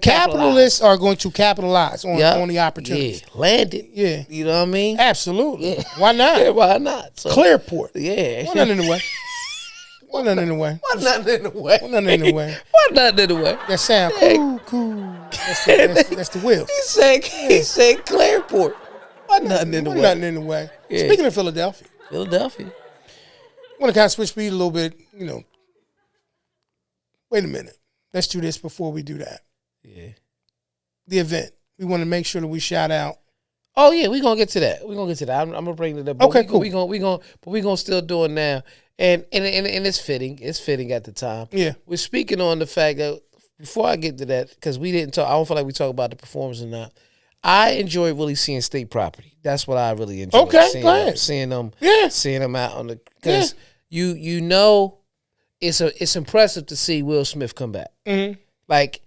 Capitalists are going to capitalize on the opportunities. Yeah, landed. Yeah. You know what I mean? Absolutely. Yeah. Why not? Yeah, why not? So, Clearport. yeah. Why nothing in the way? Why nothing in the way? Why nothing in the way? Why nothing in the way? Why nothing in the way? That sound cool. That's the wheel. He said Clearport. Why nothing in the Why way? nothing in the way. Yeah. Speaking of Philadelphia, Philadelphia. I want to kind of switch speed a little bit. Wait a minute. Let's do this before we do that. Yeah. The event. We want to make sure that we shout out. Oh yeah, we're gonna get to that. I'm gonna bring it up. But Okay, cool. We're gonna still do it now. And it's fitting. It's fitting at the time. Yeah. We're speaking on the fact that before I get to that, because we didn't talk. I don't feel like we talk about the performance or not. I enjoy really seeing state property. That's what I really enjoy. Okay, seeing go ahead. seeing them. Yeah. Seeing them out on the because you know it's impressive to see Will Smith come back. Mm-hmm. Like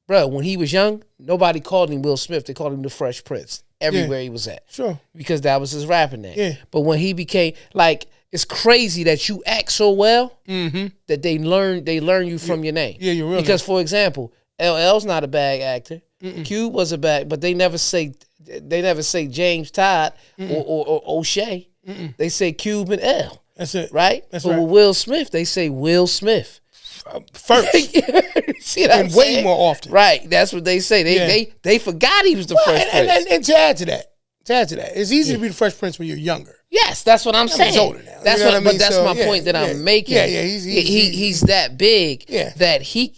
when he was young, nobody called him Will Smith. They called him the Fresh Prince everywhere he was at. Sure. Because that was his rapping name. Yeah. But when he became it's crazy that you act so well Mm-hmm. that they learn you from your name. Yeah, you're real. Because for example, LL's not a bad actor. Cube was a bad, but they never say James Todd or O'Shea. They say Cube and L. That's it. Right? That's but right. with Will Smith, they say Will Smith. First. See what I'm And way saying? more often. Right. That's what they say. They forgot he was the Fresh Prince. And to add to that, it's easy to be the Fresh Prince when you're younger. Yes, that's what I'm saying. He's older now. That's You know what, what I but mean? that's So, my yeah, point that yeah. I'm making. Yeah, He's that big Yeah. that he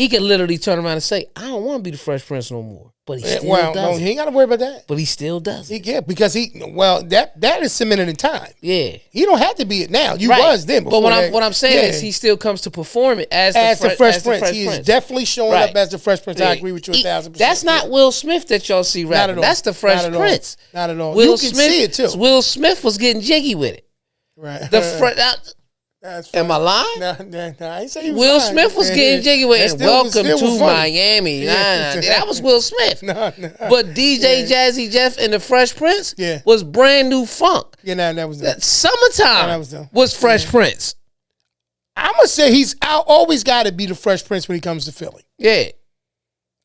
could literally turn around and say, I don't want to be the Fresh Prince no more. but he still Well, does. he ain't got to worry about that. But he still does it. Because that is cemented in time. Yeah. He don't have to be it now. You Right. was then. But what I'm saying yeah. is he still comes to perform it as the Fresh Prince. Fresh He is Prince. definitely showing Right. up as the Fresh Prince. Yeah. I agree with you 1,000%. That's not Will Smith that y'all see rapping. Not at all. That's the Fresh Not at all. Prince. Not at all. Will You can Smith, see it too. Will Smith was getting jiggy with it. Right. That's Am I lying? No, I ain't say he was Will lying. Smith was getting jiggy with That it. still was- Welcome still was to funny. Miami. Yeah. Nah, that was Will Smith. No. But DJ Jazzy Jeff and the Fresh Prince Yeah. was brand new funk. Yeah, that was That Summertime that was dope. was Fresh Prince. I'm gonna say he's always got to be the Fresh Prince when he comes to Philly. Yeah.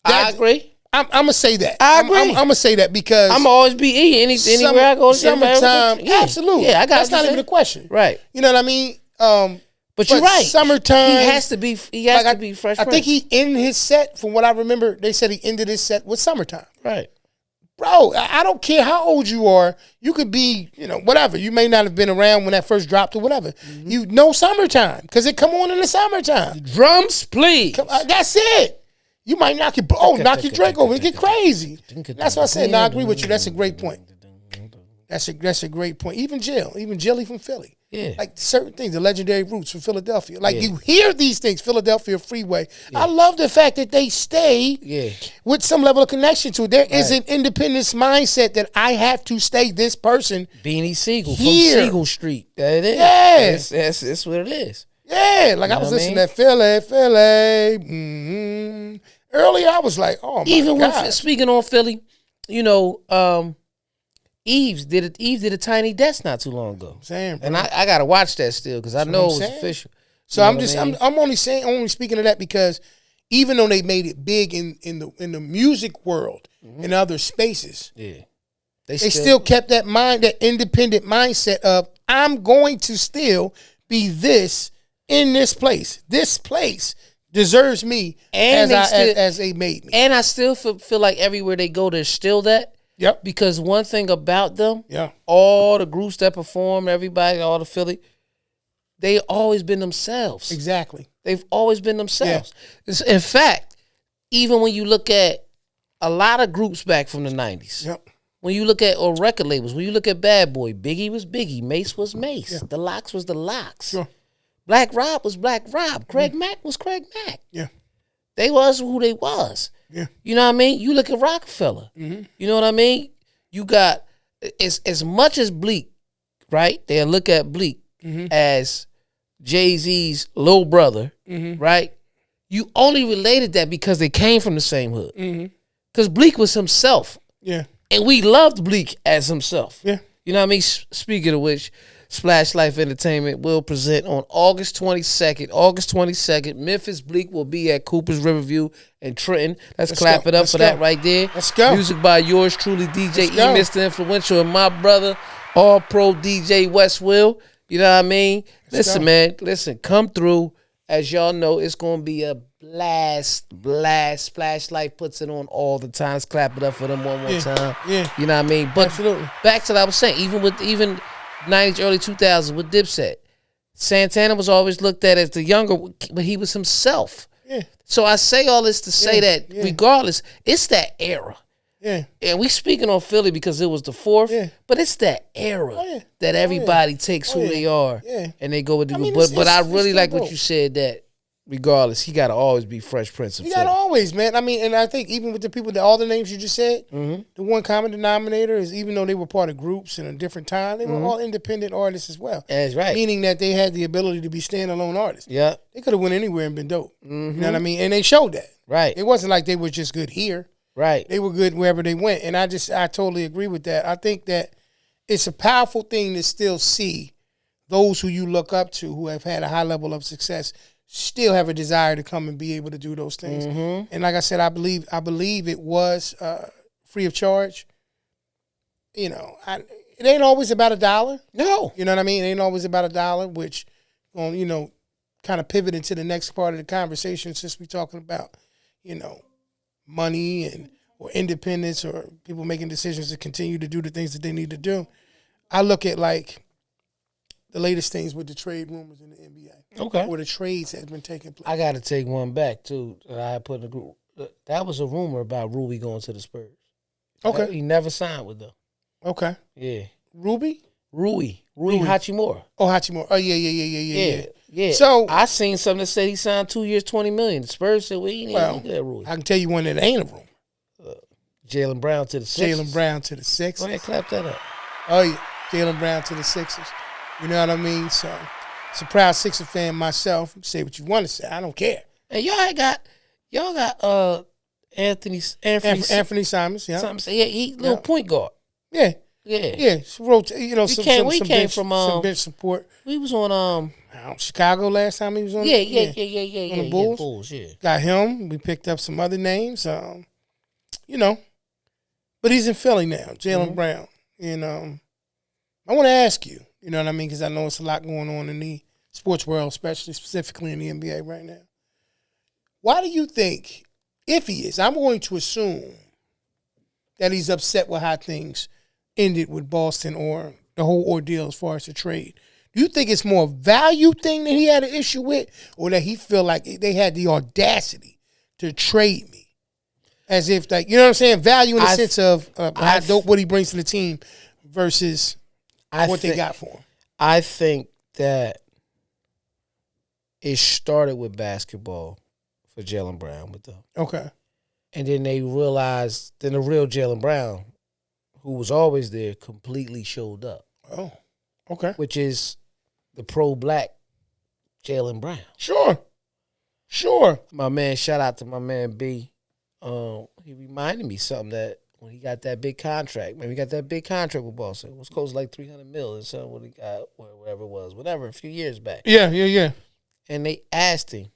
I That- agree. I'm gonna say that. I agree. I'm gonna say that because I'm always be E anywhere I go. Summertime, Yeah. absolutely. Yeah, I got that's what not you're even a saying. question. Right. You know what I mean? But you're right. Summertime. He has to be. He has to be Fresh I Prince. think he ended his set. From what I remember, they said he ended his set with Summertime. Right. Bro, I don't care how old you are. You could be, whatever. You may not have been around when that first dropped or whatever. Mm-hmm. You know Summertime because it come on in the summertime. Drums, please. That's it. You might knock your drink over and get crazy. That's what I said. No, I agree with you. That's a great point. That's a great point. Even Jilly from Philly. Yeah. Like certain things, the legendary roots from Philadelphia. Like you hear these things, Philadelphia Freeway. I love the fact that they stay with some level of connection to it. There is an independence mindset that I have to stay this person. Beanie Siegel Here. from Siegel Street. That it is. Yeah. That's what it is. Yeah, like I was listening to Philly. Mm-hmm. Earlier, I was like, oh my Even God. when speaking on Philly, Eves did a Tiny Desk not too long ago. Saying, bro. And I gotta watch that still because I know it was saying. official. So You I'm know just what I mean? I'm only speaking of that because even though they made it big in the music world and other spaces, Yeah. they still kept that independent mindset of I'm going to still be this in this place. This place deserves me And as they made me. And I still feel like everywhere they go, there's still that. Yep. Because one thing about them, Yeah. all the groups that perform, everybody, all the Philly, they always been themselves. Exactly. They've always been themselves. In fact, even when you look at a lot of groups back from the 90s, Yep. when you look at, or record labels, when you look at Bad Boy, Biggie was Biggie, Mace was Mace, The Lox was The Lox, Sure. Black Rob was Black Rob, Craig Mack was Craig Mack. Yeah. They was who they was. Yeah. You know what I mean? You look at Rockefeller. Mm-hmm. You know what I mean? You got as much as Bleak, right? They'll look at Bleak as Jay-Z's little brother, right? You only related that because they came from the same hood. Because Bleak was himself. Yeah. And we loved Bleak as himself. Yeah. You know what I mean? Speaking of which, Splash Life Entertainment will present on August 22nd. Memphis Bleak will be at Cooper's Riverview in Trenton. Let's clap go. it up Let's for go. that right there. Let's go. Music by yours truly, DJ Let's go. Mr. Influential, and my brother, All Pro DJ West Will. You know what I mean? Listen, go. man. Listen, come through. As y'all know, it's going to be a blast. Splash Life puts it on all the time. Let's clap it up for them one more time. Yeah. You know what I mean? But Absolutely. back to what I was saying, even 90s, early 2000s with Dipset, Santana was always looked at as the younger, but he was himself. Yeah. So I say all this to say that regardless, it's that era. Yeah. And we speaking on Philly because it was the fourth, Yeah. but it's that era yeah. that everybody takes who yeah. they are Yeah. and they go with the I mean, but I it's really still like what dope. you said that regardless, he gotta always be Fresh Prince of You Philly. got always, man. I mean, and I think even with the people all the names you just said, Mm-hmm. the one common denominator is even though they were part of groups in a different time, they were all independent artists as well. That's right. Meaning that they had the ability to be standalone artists. Yeah. They could have went anywhere and been dope. You know what I mean? And they showed that. Right. It wasn't like they were just good here. Right. They were good wherever they went. And I totally agree with that. I think that it's a powerful thing to still see those who you look up to who have had a high level of success still have a desire to come and be able to do those things. And like I said, I believe it was free of charge. You know, it ain't always about $1. No. You know what I mean? It ain't always about $1, which, kind of pivot into the next part of the conversation since we're talking about, money or independence or people making decisions to continue to do the things that they need to do. I look at like the latest things with the trade rumors in the NBA. Okay. Where the trades has been taking place. I got to take one back too. That I had put in the group. That was a rumor about Ruby going to the Spurs. Okay. He never signed with them. Okay. Yeah. Ruby? Rui Hachimura. Oh, Hachimura. Oh, yeah. Yeah. So I seen something that said he signed 2 years, $20 million. The Spurs said, "We ain't well, look at that Rui." I can tell you one that ain't a rumor. Jaylen Brown to the Sixers. Jaylen Brown to the Sixers. Go ahead, clap that up. Oh yeah, Jaylen Brown to the Sixers. You know what I mean? So, it's a proud Sixer fan myself. Say what you want to say. I don't care. And y'all got Anthony Simons. Yeah. Something. Yeah, he little point guard. Yeah. Yeah. Yeah. You know, some bench support. We was on Chicago last time he was on. Yeah. On the Bulls. Yeah. Got him. We picked up some other names. You know, but he's in Philly now, Jaylen Brown. And I want to ask you, you know what I mean, because I know it's a lot going on in the sports world, especially specifically in the NBA right now. Why do you think, if he is, I'm going to assume that he's upset with how things ended with Boston or the whole ordeal as far as the trade. Do you think it's more a value thing that he had an issue with, or that he feel like they had the audacity to trade me? As if, like, you know what I'm saying? Value in the sense of how dope what he brings to the team versus what they got for him. I think that it started with basketball for Jaylen Brown with them. Okay. And then they realized, then the real Jaylen Brown, who was always there, completely showed up. Oh, okay. Which is the pro-black Jaylen Brown. Sure. My man, shout out to my man B. He reminded me something that when he got that big contract, man, he got that big contract with Boston. It was close to like $300 million or something when he got, whatever it was, a few years back. Yeah. And they asked him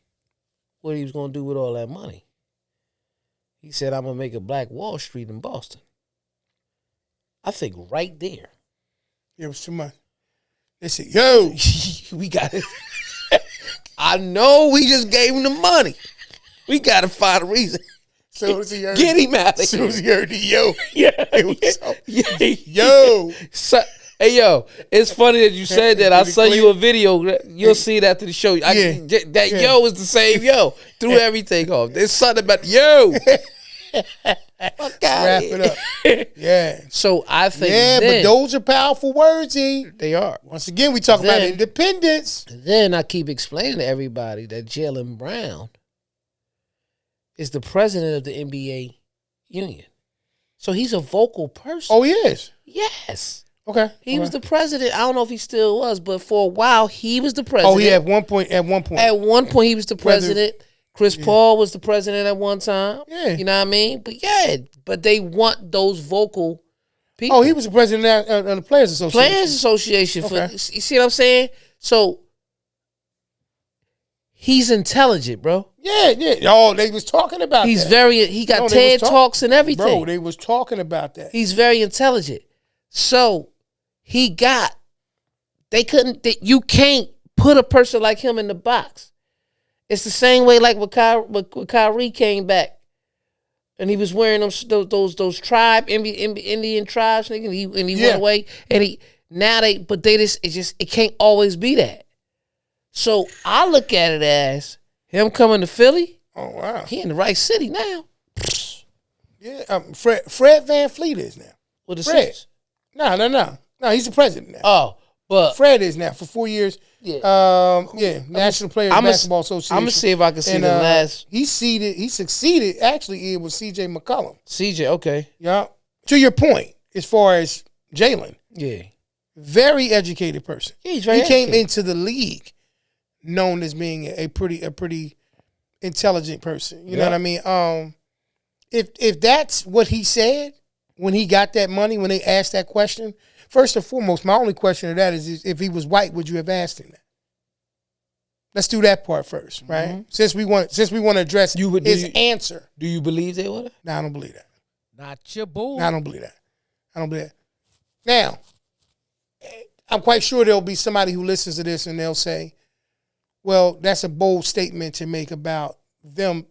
what he was going to do with all that money. He said, "I'm going to make a Black Wall Street in Boston." I think right there. It was too much. They said, "Yo, we got it." I know we just gave him the money. We got to find a reason. So as he heard, get him out of here. Soon as he heard the yo. Yeah. It was yo. So, hey, yo, it's funny that you said that. I'll send you a video. You'll see it after the show. Yo is the same yo. Threw everything off. There's something about yo. Fuck out. Wrap it up. Yeah. So I think but those are powerful words, E. They are. Once again, we talk about independence. Then I keep explaining to everybody that Jaylen Brown is the president of the NBA union. So he's a vocal person. Oh, he is? Yes. Okay. He was the president. I don't know if he still was, but for a while he was the president. Oh, yeah, at one point. At one point he was the president. Chris Paul was the president at one time. Yeah. You know what I mean? But they want those vocal people. Oh, he was the president of the Players Association. Players Association. Okay. You see what I'm saying? So he's intelligent, bro. Yeah. Oh, they was talking about that. He got TED Talks and everything. Bro, they was talking about that. He's very intelligent. So you can't put a person like him in the box. It's the same way like when Kyrie came back and he was wearing those Indian tribes, and he went away, and it can't always be that. So I look at it as him coming to Philly. Oh wow, he in the right city now. Yeah, Fred VanVleet is now. With the Fred. Sixers? No, he's the president now. Oh, but Fred is now for 4 years. Yeah, National Players Basketball Association. I'm gonna see if I can see the last. He succeeded actually. It was C.J. McCollum. CJ, okay. Yeah. To your point, as far as Jaylen, very educated person. Yeah, he's very He came educated. into the league known as being a pretty intelligent person. You know what I mean? If that's what he said when he got that money, when they asked that question, first and foremost, my only question to that is if he was white, would you have asked him that? Let's do that part first, right? Mm-hmm. Since we want to address his answer. Do you believe they would have? No, I don't believe that. Not your bull. No, I don't believe that. Now, I'm quite sure there'll be somebody who listens to this and they'll say, well, that's a bold statement to make about them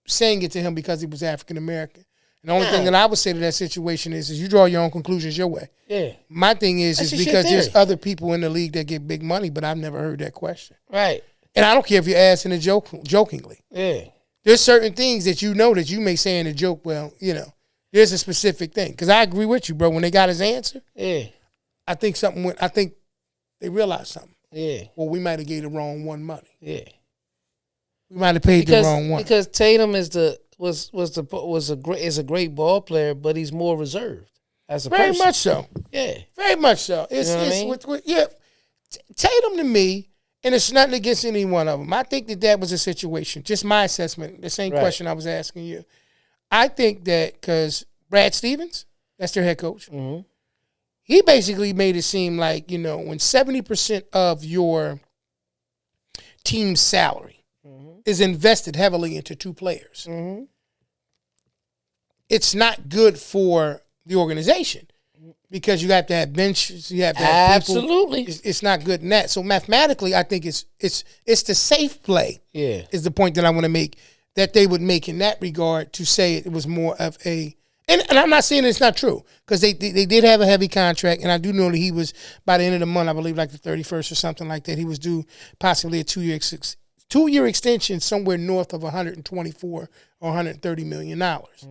saying it to him because he was African American. And the only thing that I would say to that situation is you draw your own conclusions your way. Yeah. My thing is because there's other people in the league that get big money, but I've never heard that question. Right. And I don't care if you're asking it jokingly. Yeah. There's certain things that that you may say in a joke, well, there's a specific thing. Because I agree with you, bro. When they got his answer, I think I think they realized something. Yeah. Well, we might have gave the wrong one money. Yeah. We might have paid the wrong one. Because Tatum is a great ball player, but he's more reserved as a person. Very much so. Yeah. Very much so. It's Tatum to me, and it's nothing against any one of them. I think that was a situation. Just my assessment. The same question I was asking you. I think that because Brad Stevens, that's their head coach, he basically made it seem like, when 70% of your team's salary is invested heavily into two players, it's not good for the organization because you have to have benches, you have to have people. Absolutely. It's not good in that. So mathematically, I think it's the safe play. Yeah, is the point that I want to make, that they would make in that regard, to say it was more of a. And I'm not saying it's not true, because they did have a heavy contract, and I do know that he was, by the end of the month, I believe like the 31st or something like that, he was due possibly a 2-year extension somewhere north of 124 or 130 million dollars.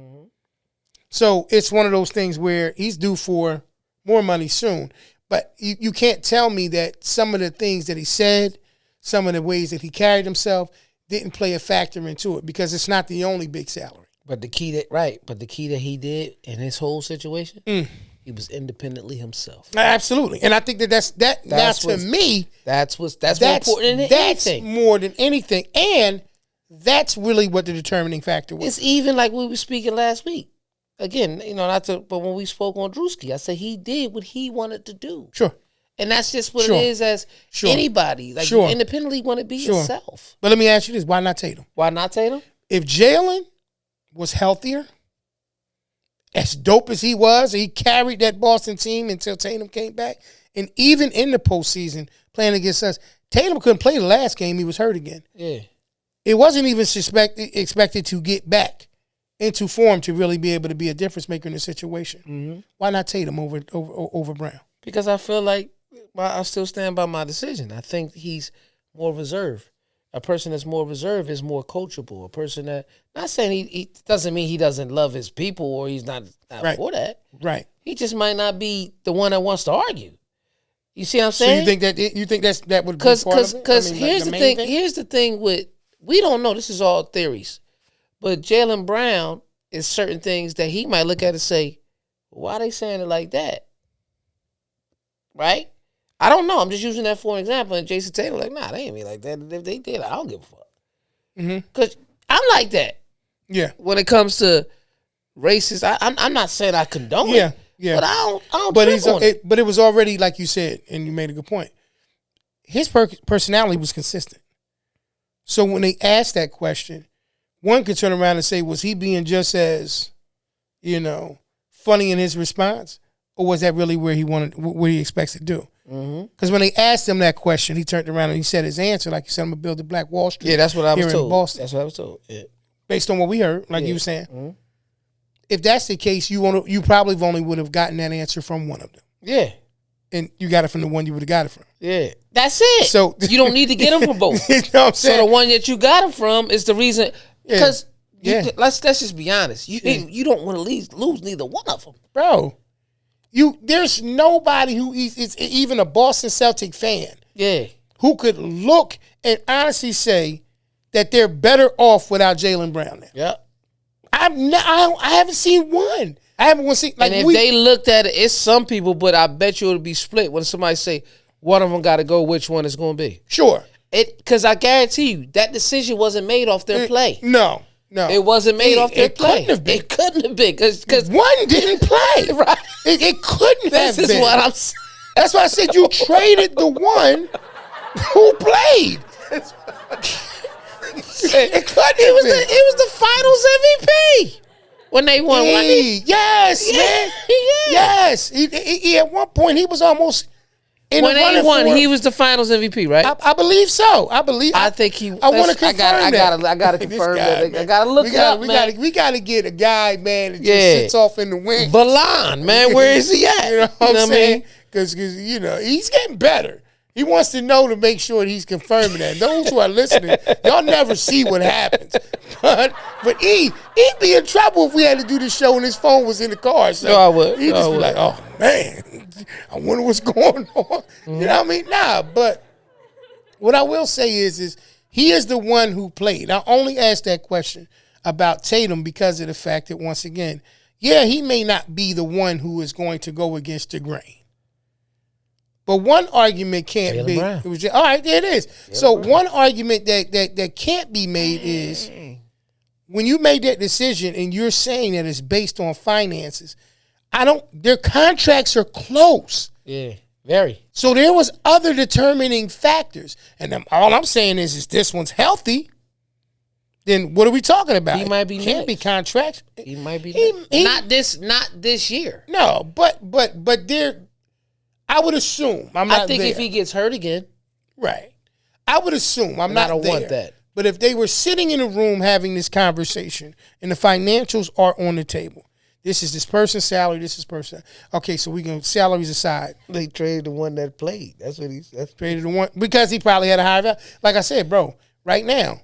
So it's one of those things where he's due for more money soon. But you can't tell me that some of the things that he said, some of the ways that he carried himself, didn't play a factor into it, because it's not the only big salary. But the key that he did in his whole situation, he was independently himself. Absolutely. And I think that's to me, that's more important than anything. More than anything. And that's really what the determining factor was. It's even like we were speaking last week. Again, but when we spoke on Drewski, I said he did what he wanted to do. Sure. And that's just what it is as anybody. Like, you independently want to be yourself. But let me ask you this. Why not Tatum? Why not Tatum? If Jalen was healthier, as dope as he was, he carried that Boston team until Tatum came back. And even in the postseason, playing against us, Tatum couldn't play the last game. He was hurt again. Yeah. It wasn't even expected to get back into form to really be able to be a difference maker in the situation. Mm-hmm. Why not Tatum over Brown? Because I feel like I still stand by my decision. I think he's more reserved. A person that's more reserved is more coachable. A person that, not saying he doesn't mean he doesn't love his people or he's not for that. Right. He just might not be the one that wants to argue. You see what I'm saying? So you think that would be part of it? Because here's the thing. Here's the thing with, we don't know. This is all theories. But Jaylen Brown is certain things that he might look at and say, why are they saying it like that? Right? I don't know. I'm just using that for an example. And Jason Taylor like, nah, they ain't me like that. If they did, I don't give a fuck. Because I'm like that. Yeah. When it comes to racist, I'm not saying I condone it. Yeah. But I don't but trip on it. But it was already, like you said, and you made a good point. His personality was consistent. So when they asked that question, one could turn around and say, was he being just as, funny in his response? Or was that really where he expects to do? Because when they asked him that question, he turned around and he said his answer, like he said, I'm going to build a Black Wall Street. Yeah, that's what I was here told. In Boston. That's what I was told. Yeah. Based on what we heard, like you were saying. If that's the case, you probably only would have gotten that answer from one of them. Yeah. And you got it from the one you would have got it from. Yeah. That's it. So you don't need to get them from both. You know what I'm saying? So the one that you got them from is the reason. Because let's just be honest. You don't want to lose neither one of them. Bro, there's nobody who is even a Boston Celtic fan who could look and honestly say that they're better off without Jaylen Brown now. Yeah. I haven't seen one. I haven't seen. Like, and if they looked at it, it's some people, but I bet you it'll be split when somebody say one of them got to go. Which one is going to be? Sure. Because I guarantee you that decision wasn't made off their play. No. It wasn't made off their play. It couldn't have been. Because one didn't play. Right. It couldn't have been. This is what I'm saying. That's why I said you traded the one who played. It couldn't have been. It was the finals MVP when they won. Yes, man. Yes. He at one point he was almost in when they won. He was the finals MVP, right? I believe so. I think he. I want to confirm that. I got to confirm that. I got to look it up, man. We got to get a guy, man, that just sits off in the wing. Valon, man, where is he at? You know what I'm saying? Because he's getting better. He wants to know to make sure he's confirming that. Those who are listening, y'all never see what happens. But he'd be in trouble if we had to do the show and his phone was in the car. So No, I would. He'd just be like, oh, man, I wonder what's going on. Mm-hmm. You know what I mean? Nah, but what I will say is he is the one who played. I only asked that question about Tatum because of the fact that, once again, yeah, he may not be the one who is going to go against the grain. But one argument can't Jaylen be. Brown. It was just, all right, there it is. Jaylen so Brown. One argument that can't be made is when you made that decision and you're saying that it's based on finances, their contracts are close. Yeah, very. So there was other determining factors. And all I'm saying is this one's healthy. Then what are we talking about? He might be can't next. Be contracts. He might be next. Not this year. No, but there. I would assume I think if he gets hurt again, right? I would assume I don't want that. But if they were sitting in a room having this conversation and the financials are on the table, this is this person's salary. This is person. Okay, so we can salaries aside. They traded the one that played. That's what he's traded the one because he probably had a higher value. Like I said, bro, right now,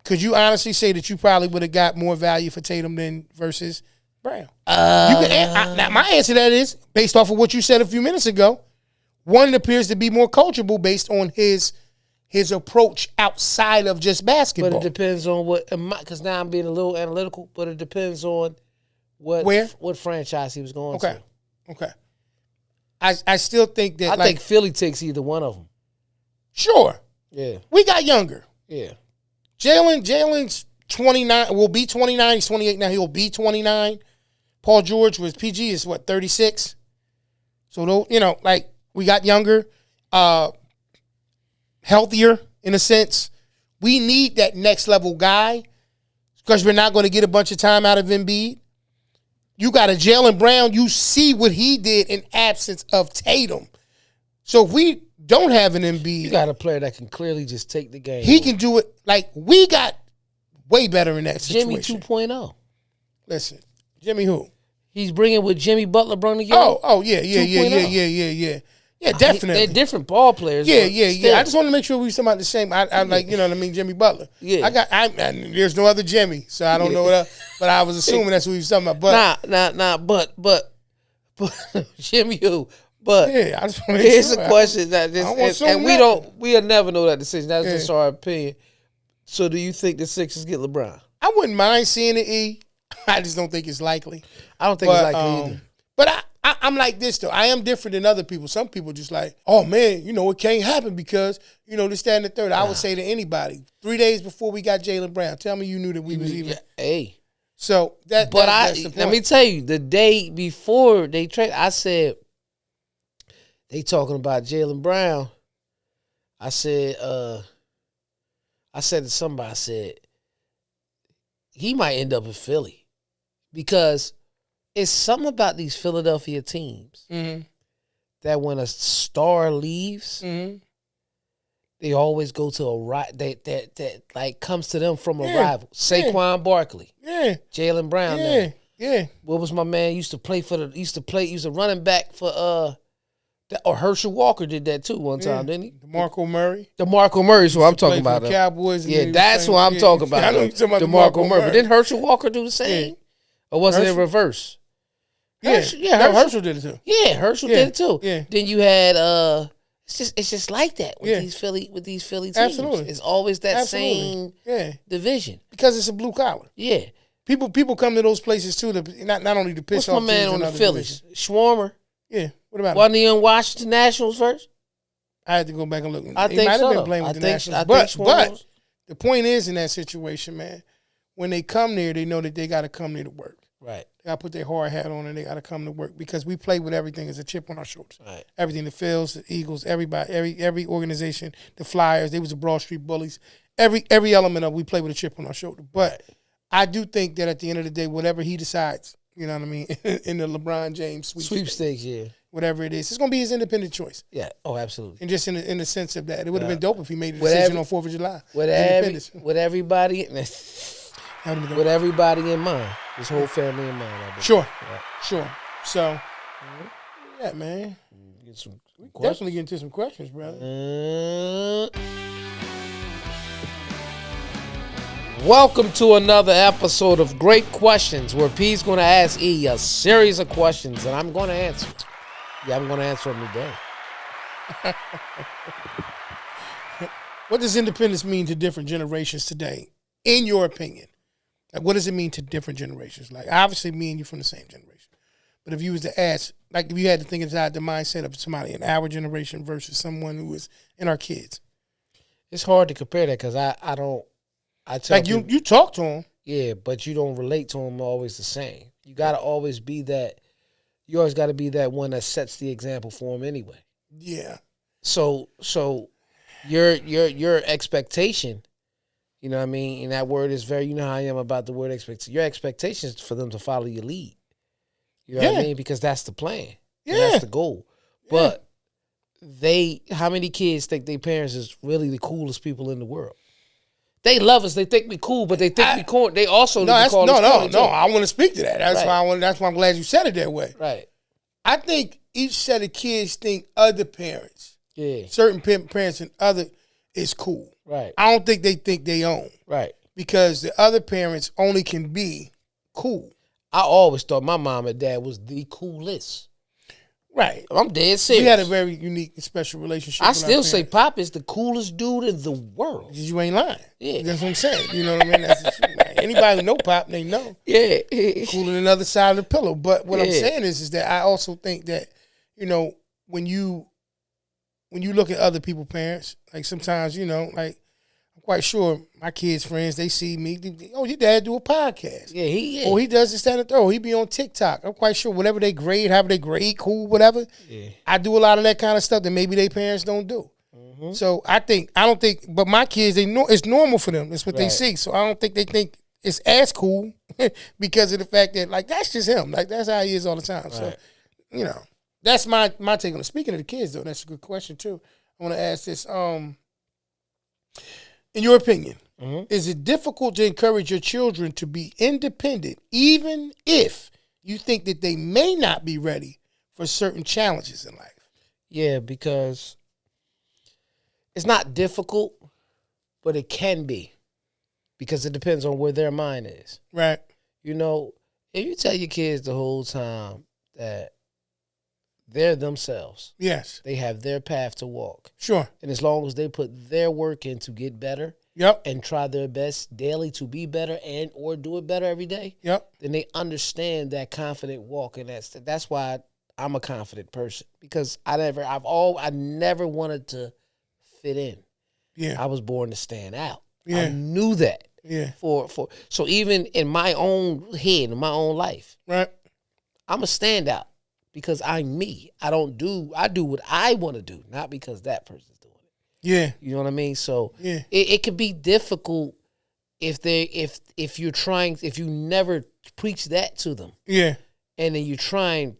could you honestly say that you probably would have got more value for Tatum than versus Brown? Now, my answer to that is, based off of what you said a few minutes ago, one appears to be more coachable based on his approach outside of just basketball. But it depends on what, because now I'm being a little analytical, but it depends on what franchise he was going to. Okay. I still think that I think Philly takes either one of them. Sure. Yeah. We got younger. Yeah. Jalen's 29, will be 29. He's 28 now. He'll be 29. Paul George was PG is 36. So, we got younger, healthier in a sense. We need that next level guy because we're not going to get a bunch of time out of Embiid. You got a Jaylen Brown. You see what he did in absence of Tatum. So if we don't have an Embiid, you got a player that can clearly just take the game. He can do it. Like, we got way better in that situation. Jimmy 2.0. Listen, Jimmy who? He's bringing what Jimmy Butler brought together. Oh, yeah. Yeah, definitely. They're different ball players. Yeah. I just want to make sure we talking about the same. I like, you know what I mean, Jimmy Butler. Yeah. There's no other Jimmy, so I don't know what else, but I was assuming that's what he was talking about. But but Jimmy who? But yeah, I just want to here's a question that we'll never know that decision. That's just our opinion. So do you think the Sixers get LeBron? I wouldn't mind seeing it, E. I just don't think it's likely. I don't think it's likely either. But I'm like this, though. I am different than other people. Some people just like, oh, man, it can't happen because, this, that, and the third. I would say to anybody, 3 days before we got Jaylen Brown, tell me you knew that we was even. Hey. So that's the point. Let me tell you, the day before they trade, I said, they talking about Jaylen Brown. I said to somebody, he might end up in Philly because it's something about these Philadelphia teams that when a star leaves, they always go to a that like comes to them from a rival. Saquon Barkley, Jaylen Brown. What was my man used to running back for or Herschel Walker did that too one time, didn't he? DeMarco Murray. DeMarco Murray is what I'm talking about. The Cowboys. That's what I'm talking about. I know you're talking about DeMarco Murray. But didn't Herschel Walker do the same? Or was it in reverse? Herschel did it too. Yeah, Herschel did it too. Yeah. Then you had it's just like that with these Philly teams. Absolutely. It's always that same division. Because it's a blue collar. Yeah. People come to those places too to not only to piss off. What's my man on the Phillies? Schwarmer. Yeah. What about him? Wasn't he on Washington Nationals first? I had to go back and look. He might have been playing with the Nationals. But the point is, in that situation, man, when they come there, they know that they got to come there to work. Right. They got to put their hard hat on and they got to come to work because we play with everything as a chip on our shoulders. Right. Everything, the Phils, the Eagles, everybody, every organization, the Flyers, they was the Broad Street Bullies. Every element of we play with a chip on our shoulder. But I do think that at the end of the day, whatever he decides, you know what I mean, in the LeBron James sweepstakes, whatever it is, it's going to be his independent choice. Yeah. Oh, absolutely. And just in the sense of that, it would have been dope if he made a decision on 4th of July. With everybody in mind, his whole family in mind. Sure. So, yeah, man. Definitely get into some questions, brother. Welcome to another episode of Great Questions, where P's going to ask E a series of questions, and I'm going to answer. Yeah, I'm going to answer them today. What does independence mean to different generations today, in your opinion? Like, what does it mean to different generations? Like, obviously, me and you from the same generation. But if you was to ask, like, if you had to think inside the mindset of somebody in our generation versus someone who was in our kids. It's hard to compare that because I tell like, people, you talk to them. yeah, but you don't relate to them always the same. You got to always be that. You always got to be that one that sets the example for them anyway. Yeah. So your expectation, you know what I mean? And that word is very, you know how I am about the word expectation. Your expectation is for them to follow your lead. You know what I mean? Because that's the plan. Yeah. And that's the goal. But how many kids think their parents is really the coolest people in the world? They love us. They think we cool, but they think we cool. They also No. I want to speak to that. That's right. That's why I'm glad you said it that way. Right. I think each set of kids think other parents, certain parents and other is cool. Right. I don't think they think they own. Right. Because the other parents only can be cool. I always thought my mom and dad was the coolest. Right. I'm dead serious. We had a very unique and special relationship. I still say Pop is the coolest dude in the world. You ain't lying. Yeah. That's what I'm saying. You know what I mean? Anybody who know Pop, they know. Yeah. Cooler than the other side of the pillow. But what I'm saying is that I also think that, you know, when you look at other people's parents, like sometimes, you know, like I'm quite sure my kids' friends, they see me, your dad do a podcast. Yeah, he is. Oh, he does this, that, and the third. He be on TikTok. I'm quite sure whatever they grade, however they grade, cool, whatever. Yeah. I do a lot of that kind of stuff that maybe their parents don't do. Mm-hmm. So but my kids, it's normal for them. It's what they see. So I don't think they think it's as cool because of the fact that, like, that's just him. Like, that's how he is all the time. Right. So, you know, that's my take on it. Speaking of the kids, though, that's a good question, too. I want to ask this. In your opinion, is it difficult to encourage your children to be independent, even if you think that they may not be ready for certain challenges in life? Yeah, because it's not difficult, but it can be, because it depends on where their mind is. Right. You know, if you tell your kids the whole time that they're themselves. Yes. They have their path to walk. Sure. And as long as they put their work in to get better, and try their best daily to be better and or do it better every day, then they understand that confident walk. And that's why I'm a confident person, because I never wanted to fit in. Yeah. I was born to stand out. Yeah. I knew that. Yeah. So even in my own head, in my own life, right, I'm a standout. Because I'm me. I do what I want to do, not because that person's doing it. Yeah. You know what I mean? So it could be difficult if you never preach that to them. Yeah. And then you're trying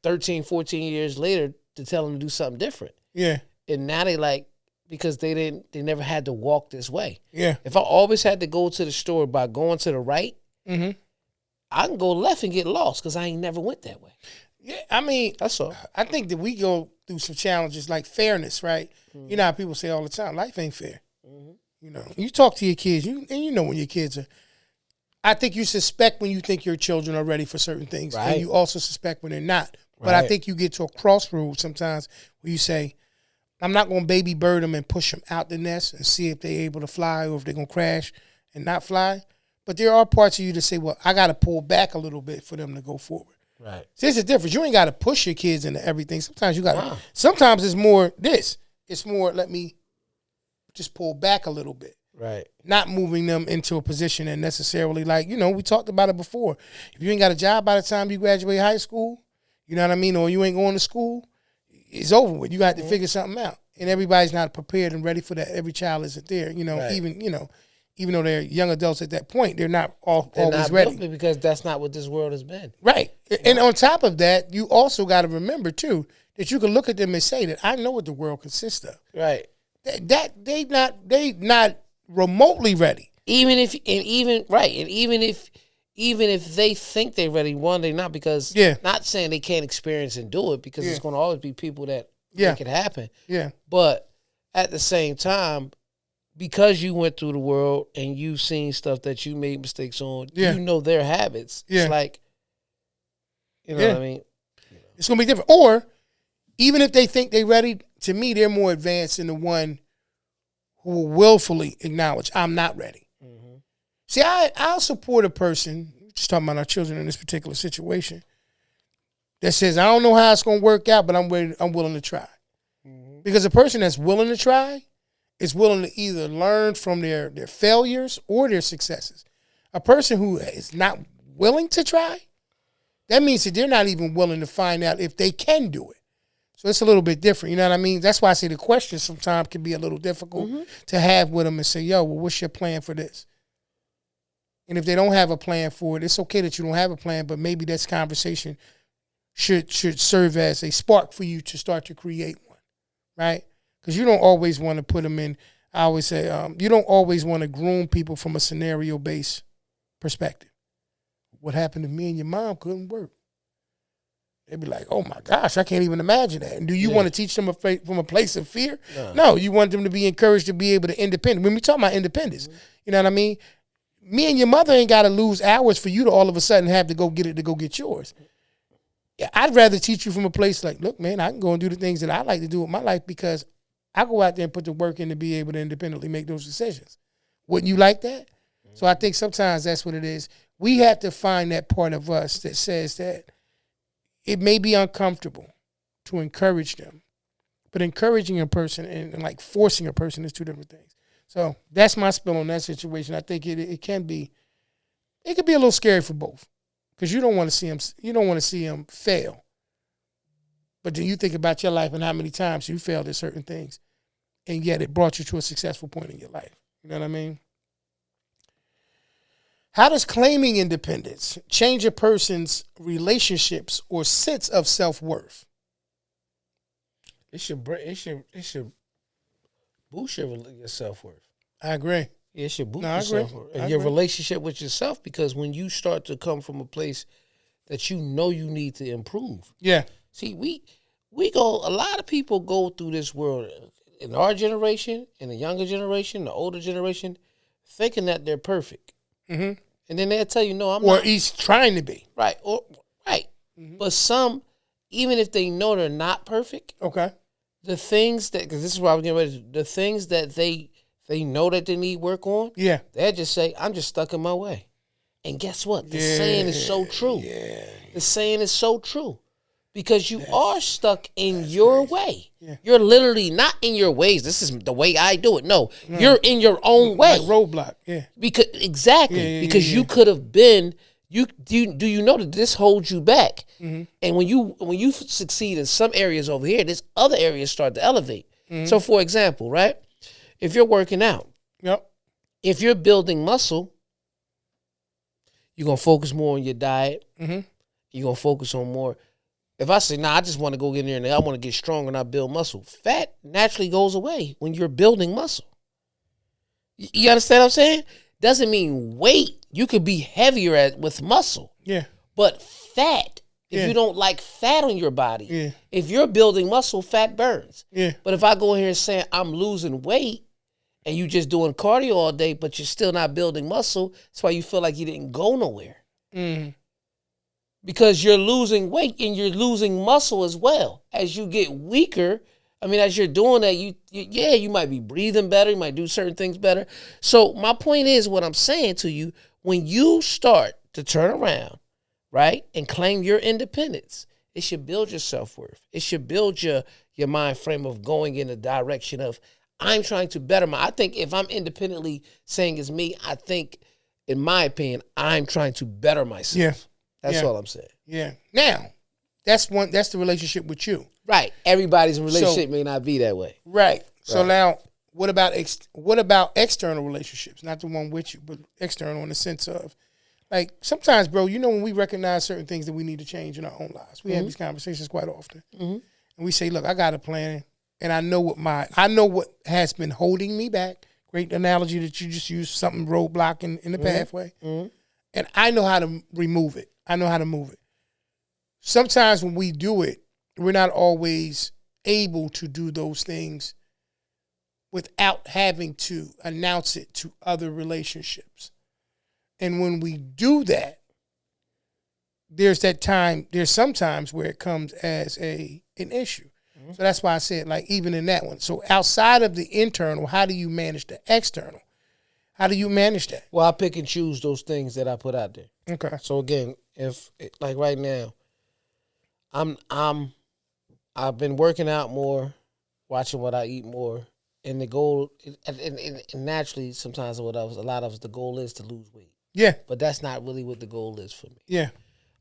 13, 14 years later to tell them to do something different. Yeah. And now because they never had to walk this way. Yeah. If I always had to go to the store by going to the right, I can go left and get lost because I ain't never went that way. Yeah, I mean, that's all. I think that we go through some challenges like fairness, right? Mm-hmm. You know how people say all the time, life ain't fair. Mm-hmm. You know, you talk to your kids, and you know when your kids are. I think you suspect when you think your children are ready for certain things, right, and you also suspect when they're not. But I think you get to a crossroads sometimes where you say, I'm not going to baby bird them and push them out the nest and see if they're able to fly or if they're going to crash and not fly. But there are parts of you that say, well, I got to pull back a little bit for them to go forward. Right. See, it's a difference. You ain't got to push your kids into everything. Sometimes you got to. Wow. Sometimes it's more this. It's more, let me just pull back a little bit. Right. Not moving them into a position that necessarily, like, you know, we talked about it before. If you ain't got a job by the time you graduate high school, you know what I mean, or you ain't going to school, it's over with. You got to figure something out. And everybody's not prepared and ready for that. Every child isn't there. You know, even though they're young adults at that point, they're not always ready. Because that's not what this world has been. Right. And on top of that, you also got to remember, too, that you can look at them and say that I know what the world consists of. Right. They not remotely ready. Even if they think they're ready, one, they're not, because not saying they can't experience and do it, because it's going to always be people that make it happen. Yeah. But at the same time, because you went through the world and you've seen stuff that you made mistakes on, you know their habits. Yeah. It's like, you know what I mean? It's going to be different. Or even if they think they're ready, to me, they're more advanced than the one who will willfully acknowledge, I'm not ready. Mm-hmm. See, I'll support a person, just talking about our children in this particular situation, that says, I don't know how it's going to work out, but I'm willing to try. Mm-hmm. Because a person that's willing to try is willing to either learn from their failures or their successes. A person who is not willing to try, that means that they're not even willing to find out if they can do it. So it's a little bit different. You know what I mean? That's why I say the question sometimes can be a little difficult to have with them and say, yo, well, what's your plan for this? And if they don't have a plan for it, it's okay that you don't have a plan, but maybe this conversation should serve as a spark for you to start to create one, right? Because you don't always want to put them in, I always say, you don't always want to groom people from a scenario-based perspective. What happened to me and your mom couldn't work. They'd be like, oh, my gosh, I can't even imagine that. And do you want to teach them from a place of fear? No, you want them to be encouraged to be able to independent. When we talk about independence, you know what I mean? Me and your mother ain't got to lose hours for you to all of a sudden have to go get yours. Yeah, I'd rather teach you from a place like, look, man, I can go and do the things that I like to do with my life because I go out there and put the work in to be able to independently make those decisions. Wouldn't you like that? So I think sometimes that's what it is. We have to find that part of us that says that it may be uncomfortable to encourage them, but encouraging a person and like forcing a person is two different things. So that's my spill on that situation. I think it could be a little scary for both. Because you don't want to see them fail. But then you think about your life and how many times you failed at certain things, and yet it brought you to a successful point in your life. You know what I mean? How does claiming independence change a person's relationships or sense of self-worth? It should boost your self-worth. I agree. It should boost your self-worth and your relationship with yourself, because when you start to come from a place that you know you need to improve. Yeah. See, a lot of people go through this world in our generation, in the younger generation, the older generation, thinking that they're perfect. Mm-hmm. And then they'll tell you, no, I'm not. Or he's trying to be. Right. Mm-hmm. But some, even if they know they're not perfect, okay, the things that, because this is why I was getting ready, the things that they know that they need work on, they'll just say, I'm just stuck in my way. And guess what? The saying is so true. Yeah. The saying is so true. Because you are stuck in your way. Yeah. You're literally not in your ways. This is the way I do it. No, you're in your own way. Like roadblock, yeah. Because you could have been. Do you know that this holds you back? Mm-hmm. And when you succeed in some areas over here, this other areas start to elevate. Mm-hmm. So, for example, right, if you're working out, if you're building muscle, you're gonna focus more on your diet. Mm-hmm. You're gonna focus on more. If I say, I just want to go get in there and I want to get stronger and I build muscle, fat naturally goes away when you're building muscle. You understand what I'm saying? Doesn't mean weight. You could be heavier with muscle. Yeah. But fat, if you don't like fat on your body, if you're building muscle, fat burns. Yeah. But if I go in here and say I'm losing weight and you just doing cardio all day, but you're still not building muscle, that's why you feel like you didn't go nowhere. Mm. Because you're losing weight and you're losing muscle as well. As you get weaker, as you're doing that, you might be breathing better. You might do certain things better. So my point is, what I'm saying to you, when you start to turn around, right, and claim your independence, it should build your self-worth. It should build your mind frame of going in the direction of, I'm trying to better I think if I'm independently saying it's me, I think, in my opinion, I'm trying to better myself. Yeah. That's all I'm saying. Yeah. Now, that's the relationship with you. Right. Everybody's relationship may not be that way. Right. So now, what about external relationships? Not the one with you, but external in the sense of, like, sometimes, bro, when we recognize certain things that we need to change in our own lives. We have these conversations quite often. Mm-hmm. And we say, look, I got a plan, and I know what has been holding me back. Great analogy that you just used, something roadblock in the pathway. Mm-hmm. And I know how to remove it. I know how to move it. Sometimes when we do it, we're not always able to do those things without having to announce it to other relationships. And when we do that, there's some times where it comes as an issue. Mm-hmm. So that's why I said, like, even in that one. So outside of the internal, how do you manage the external? How do you manage that? Well, I pick and choose those things that I put out there. Okay. So again, if like right now, I've been working out more, watching what I eat more, and the goal, and naturally, sometimes a lot of us, the goal is to lose weight. Yeah. But that's not really what the goal is for me. Yeah.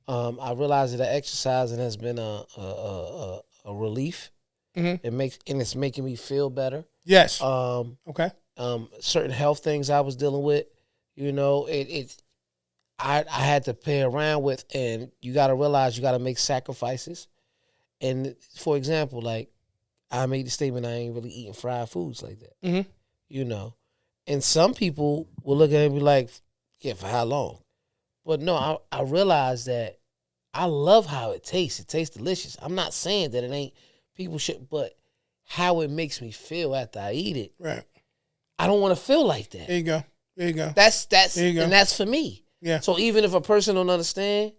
I realize that exercising has been a relief. Mm-hmm. It's making me feel better. Yes. Okay. Certain health things I was dealing with, I had to play around with, and you got to realize you got to make sacrifices. And for example, like I made the statement, I ain't really eating fried foods like that. Mm-hmm. And some people will look at it and be like, yeah, for how long? But no, I realized that I love how it tastes. It tastes delicious. I'm not saying that it ain't, people should, but how it makes me feel after I eat it. Right. I don't want to feel like that. There you go. That's there you go. And that's for me. Yeah. So even if a person don't understand,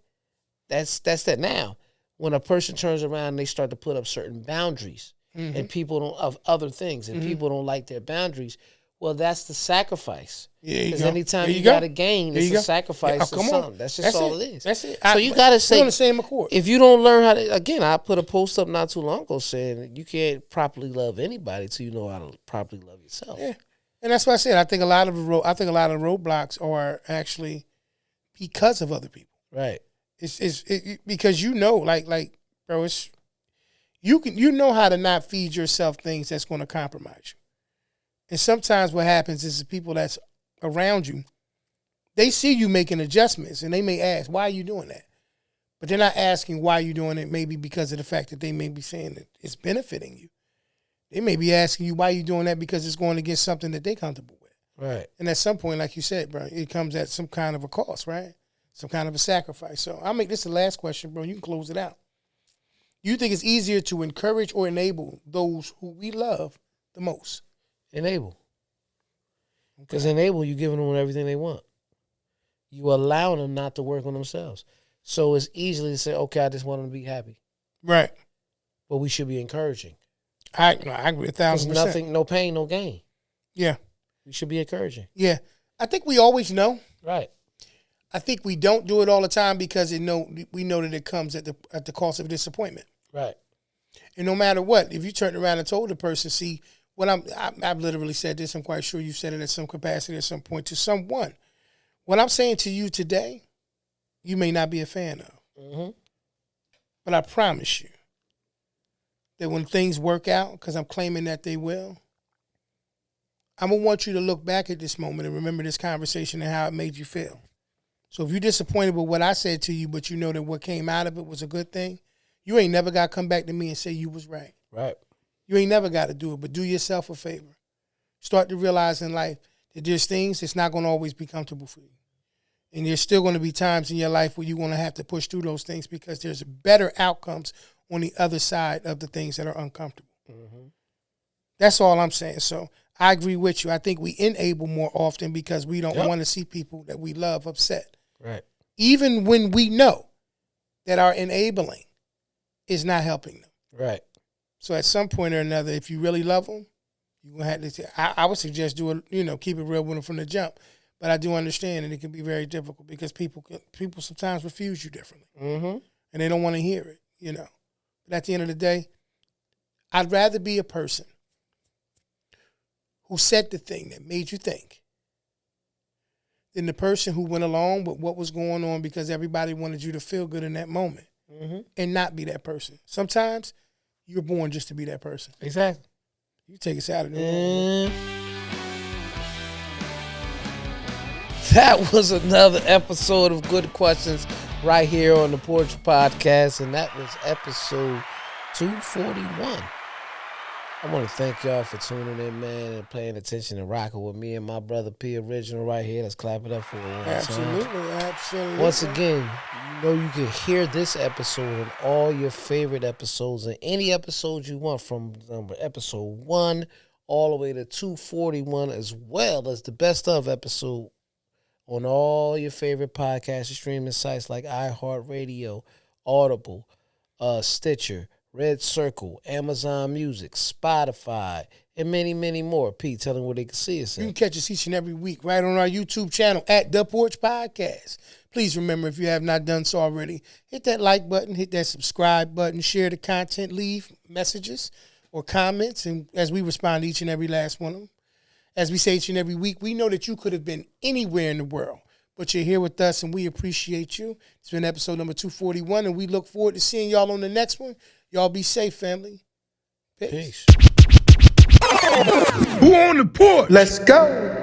that's that. Now, when a person turns around and they start to put up certain boundaries, mm-hmm. and people don't of other things, and mm-hmm. people don't like their boundaries, well, that's the sacrifice. Yeah, because anytime you got to gain, it's a sacrifice of something. That's just all it is. That's it. So you got to say, on the same accord. If you don't learn how to, again, I put a post up not too long ago saying you can't properly love anybody until you know how to properly love yourself. Yeah, and that's what I said. I think a lot of roadblocks are actually because of other people. Right. It's because like bro, it's you know how to not feed yourself things that's going to compromise you. And sometimes what happens is the people that's around you, they see you making adjustments, and they may ask, why are you doing that? But they're not asking why you're doing it, maybe because of the fact that they may be saying that it's benefiting you. They may be asking you why you're doing that because it's going against something that they're comfortable with. Right. And at some point, like you said, bro, it comes at some kind of a cost, right? Some kind of a sacrifice. So I'll make this the last question, bro. You can close it out. You think it's easier to encourage or enable those who we love the most? Enable. Because enable, you're giving them everything they want. You allow them not to work on themselves. So it's easily to say, okay, I just want them to be happy. Right. But we should be encouraging. I agree 1,000%. Nothing, no pain, no gain. Yeah. We should be encouraging. Yeah. I think we always know. Right. I think we don't do it all the time because we know that it comes at the cost of disappointment. Right. And no matter what, if you turn around and told the person, see, I've literally said this, I'm quite sure you said it at some capacity at some point to someone. What I'm saying to you today, you may not be a fan of. Mm-hmm. But I promise you that when things work out, because I'm claiming that they will, I'm going to want you to look back at this moment and remember this conversation and how it made you feel. So if you're disappointed with what I said to you, but you know that what came out of it was a good thing, you ain't never got to come back to me and say you was right. Right. You ain't never got to do it, but do yourself a favor. Start to realize in life that there's things that's not going to always be comfortable for you. And there's still going to be times in your life where you're going to have to push through those things because there's better outcomes on the other side of the things that are uncomfortable. Mm-hmm. That's all I'm saying. So I agree with you. I think we enable more often because we don't want to see people that we love upset. Right. Even when we know that our enabling is not helping them. Right. So at some point or another, if you really love them, you're going to have to, I would suggest keep it real with them from the jump. But I do understand that it can be very difficult because people sometimes refuse you differently. Mm-hmm. And they don't want to hear it, But at the end of the day, I'd rather be a person who said the thing that made you think than the person who went along with what was going on because everybody wanted you to feel good in that moment and not be that person. Sometimes you're born just to be that person. Exactly. You take us out of the room. That was another episode of Good Questions right here on the Porch Podcast, and that was episode 241. I want to thank y'all for tuning in, man, and paying attention and rocking with me and my brother P Original right here. Let's clap it up for it one Absolutely, time. absolutely. Once again, you know you can hear this episode and all your favorite episodes and any episode you want from number episode 1 all the way to 241, as well as the best of episode on all your favorite podcast and streaming sites like iHeartRadio, Audible, Stitcher, Red Circle, Amazon Music, Spotify, and many, many more. Pete, tell them where they can see us at. You can catch us each and every week right on our YouTube channel at The Porch Podcast. Please remember, if you have not done so already, hit that like button, hit that subscribe button, share the content, leave messages or comments, and as we respond to each and every last one of them. As we say each and every week, we know that you could have been anywhere in the world, but you're here with us, and we appreciate you. It's been episode number 241, and we look forward to seeing y'all on the next one. Y'all be safe, family. Peace. Peace. Who on the porch? Let's go.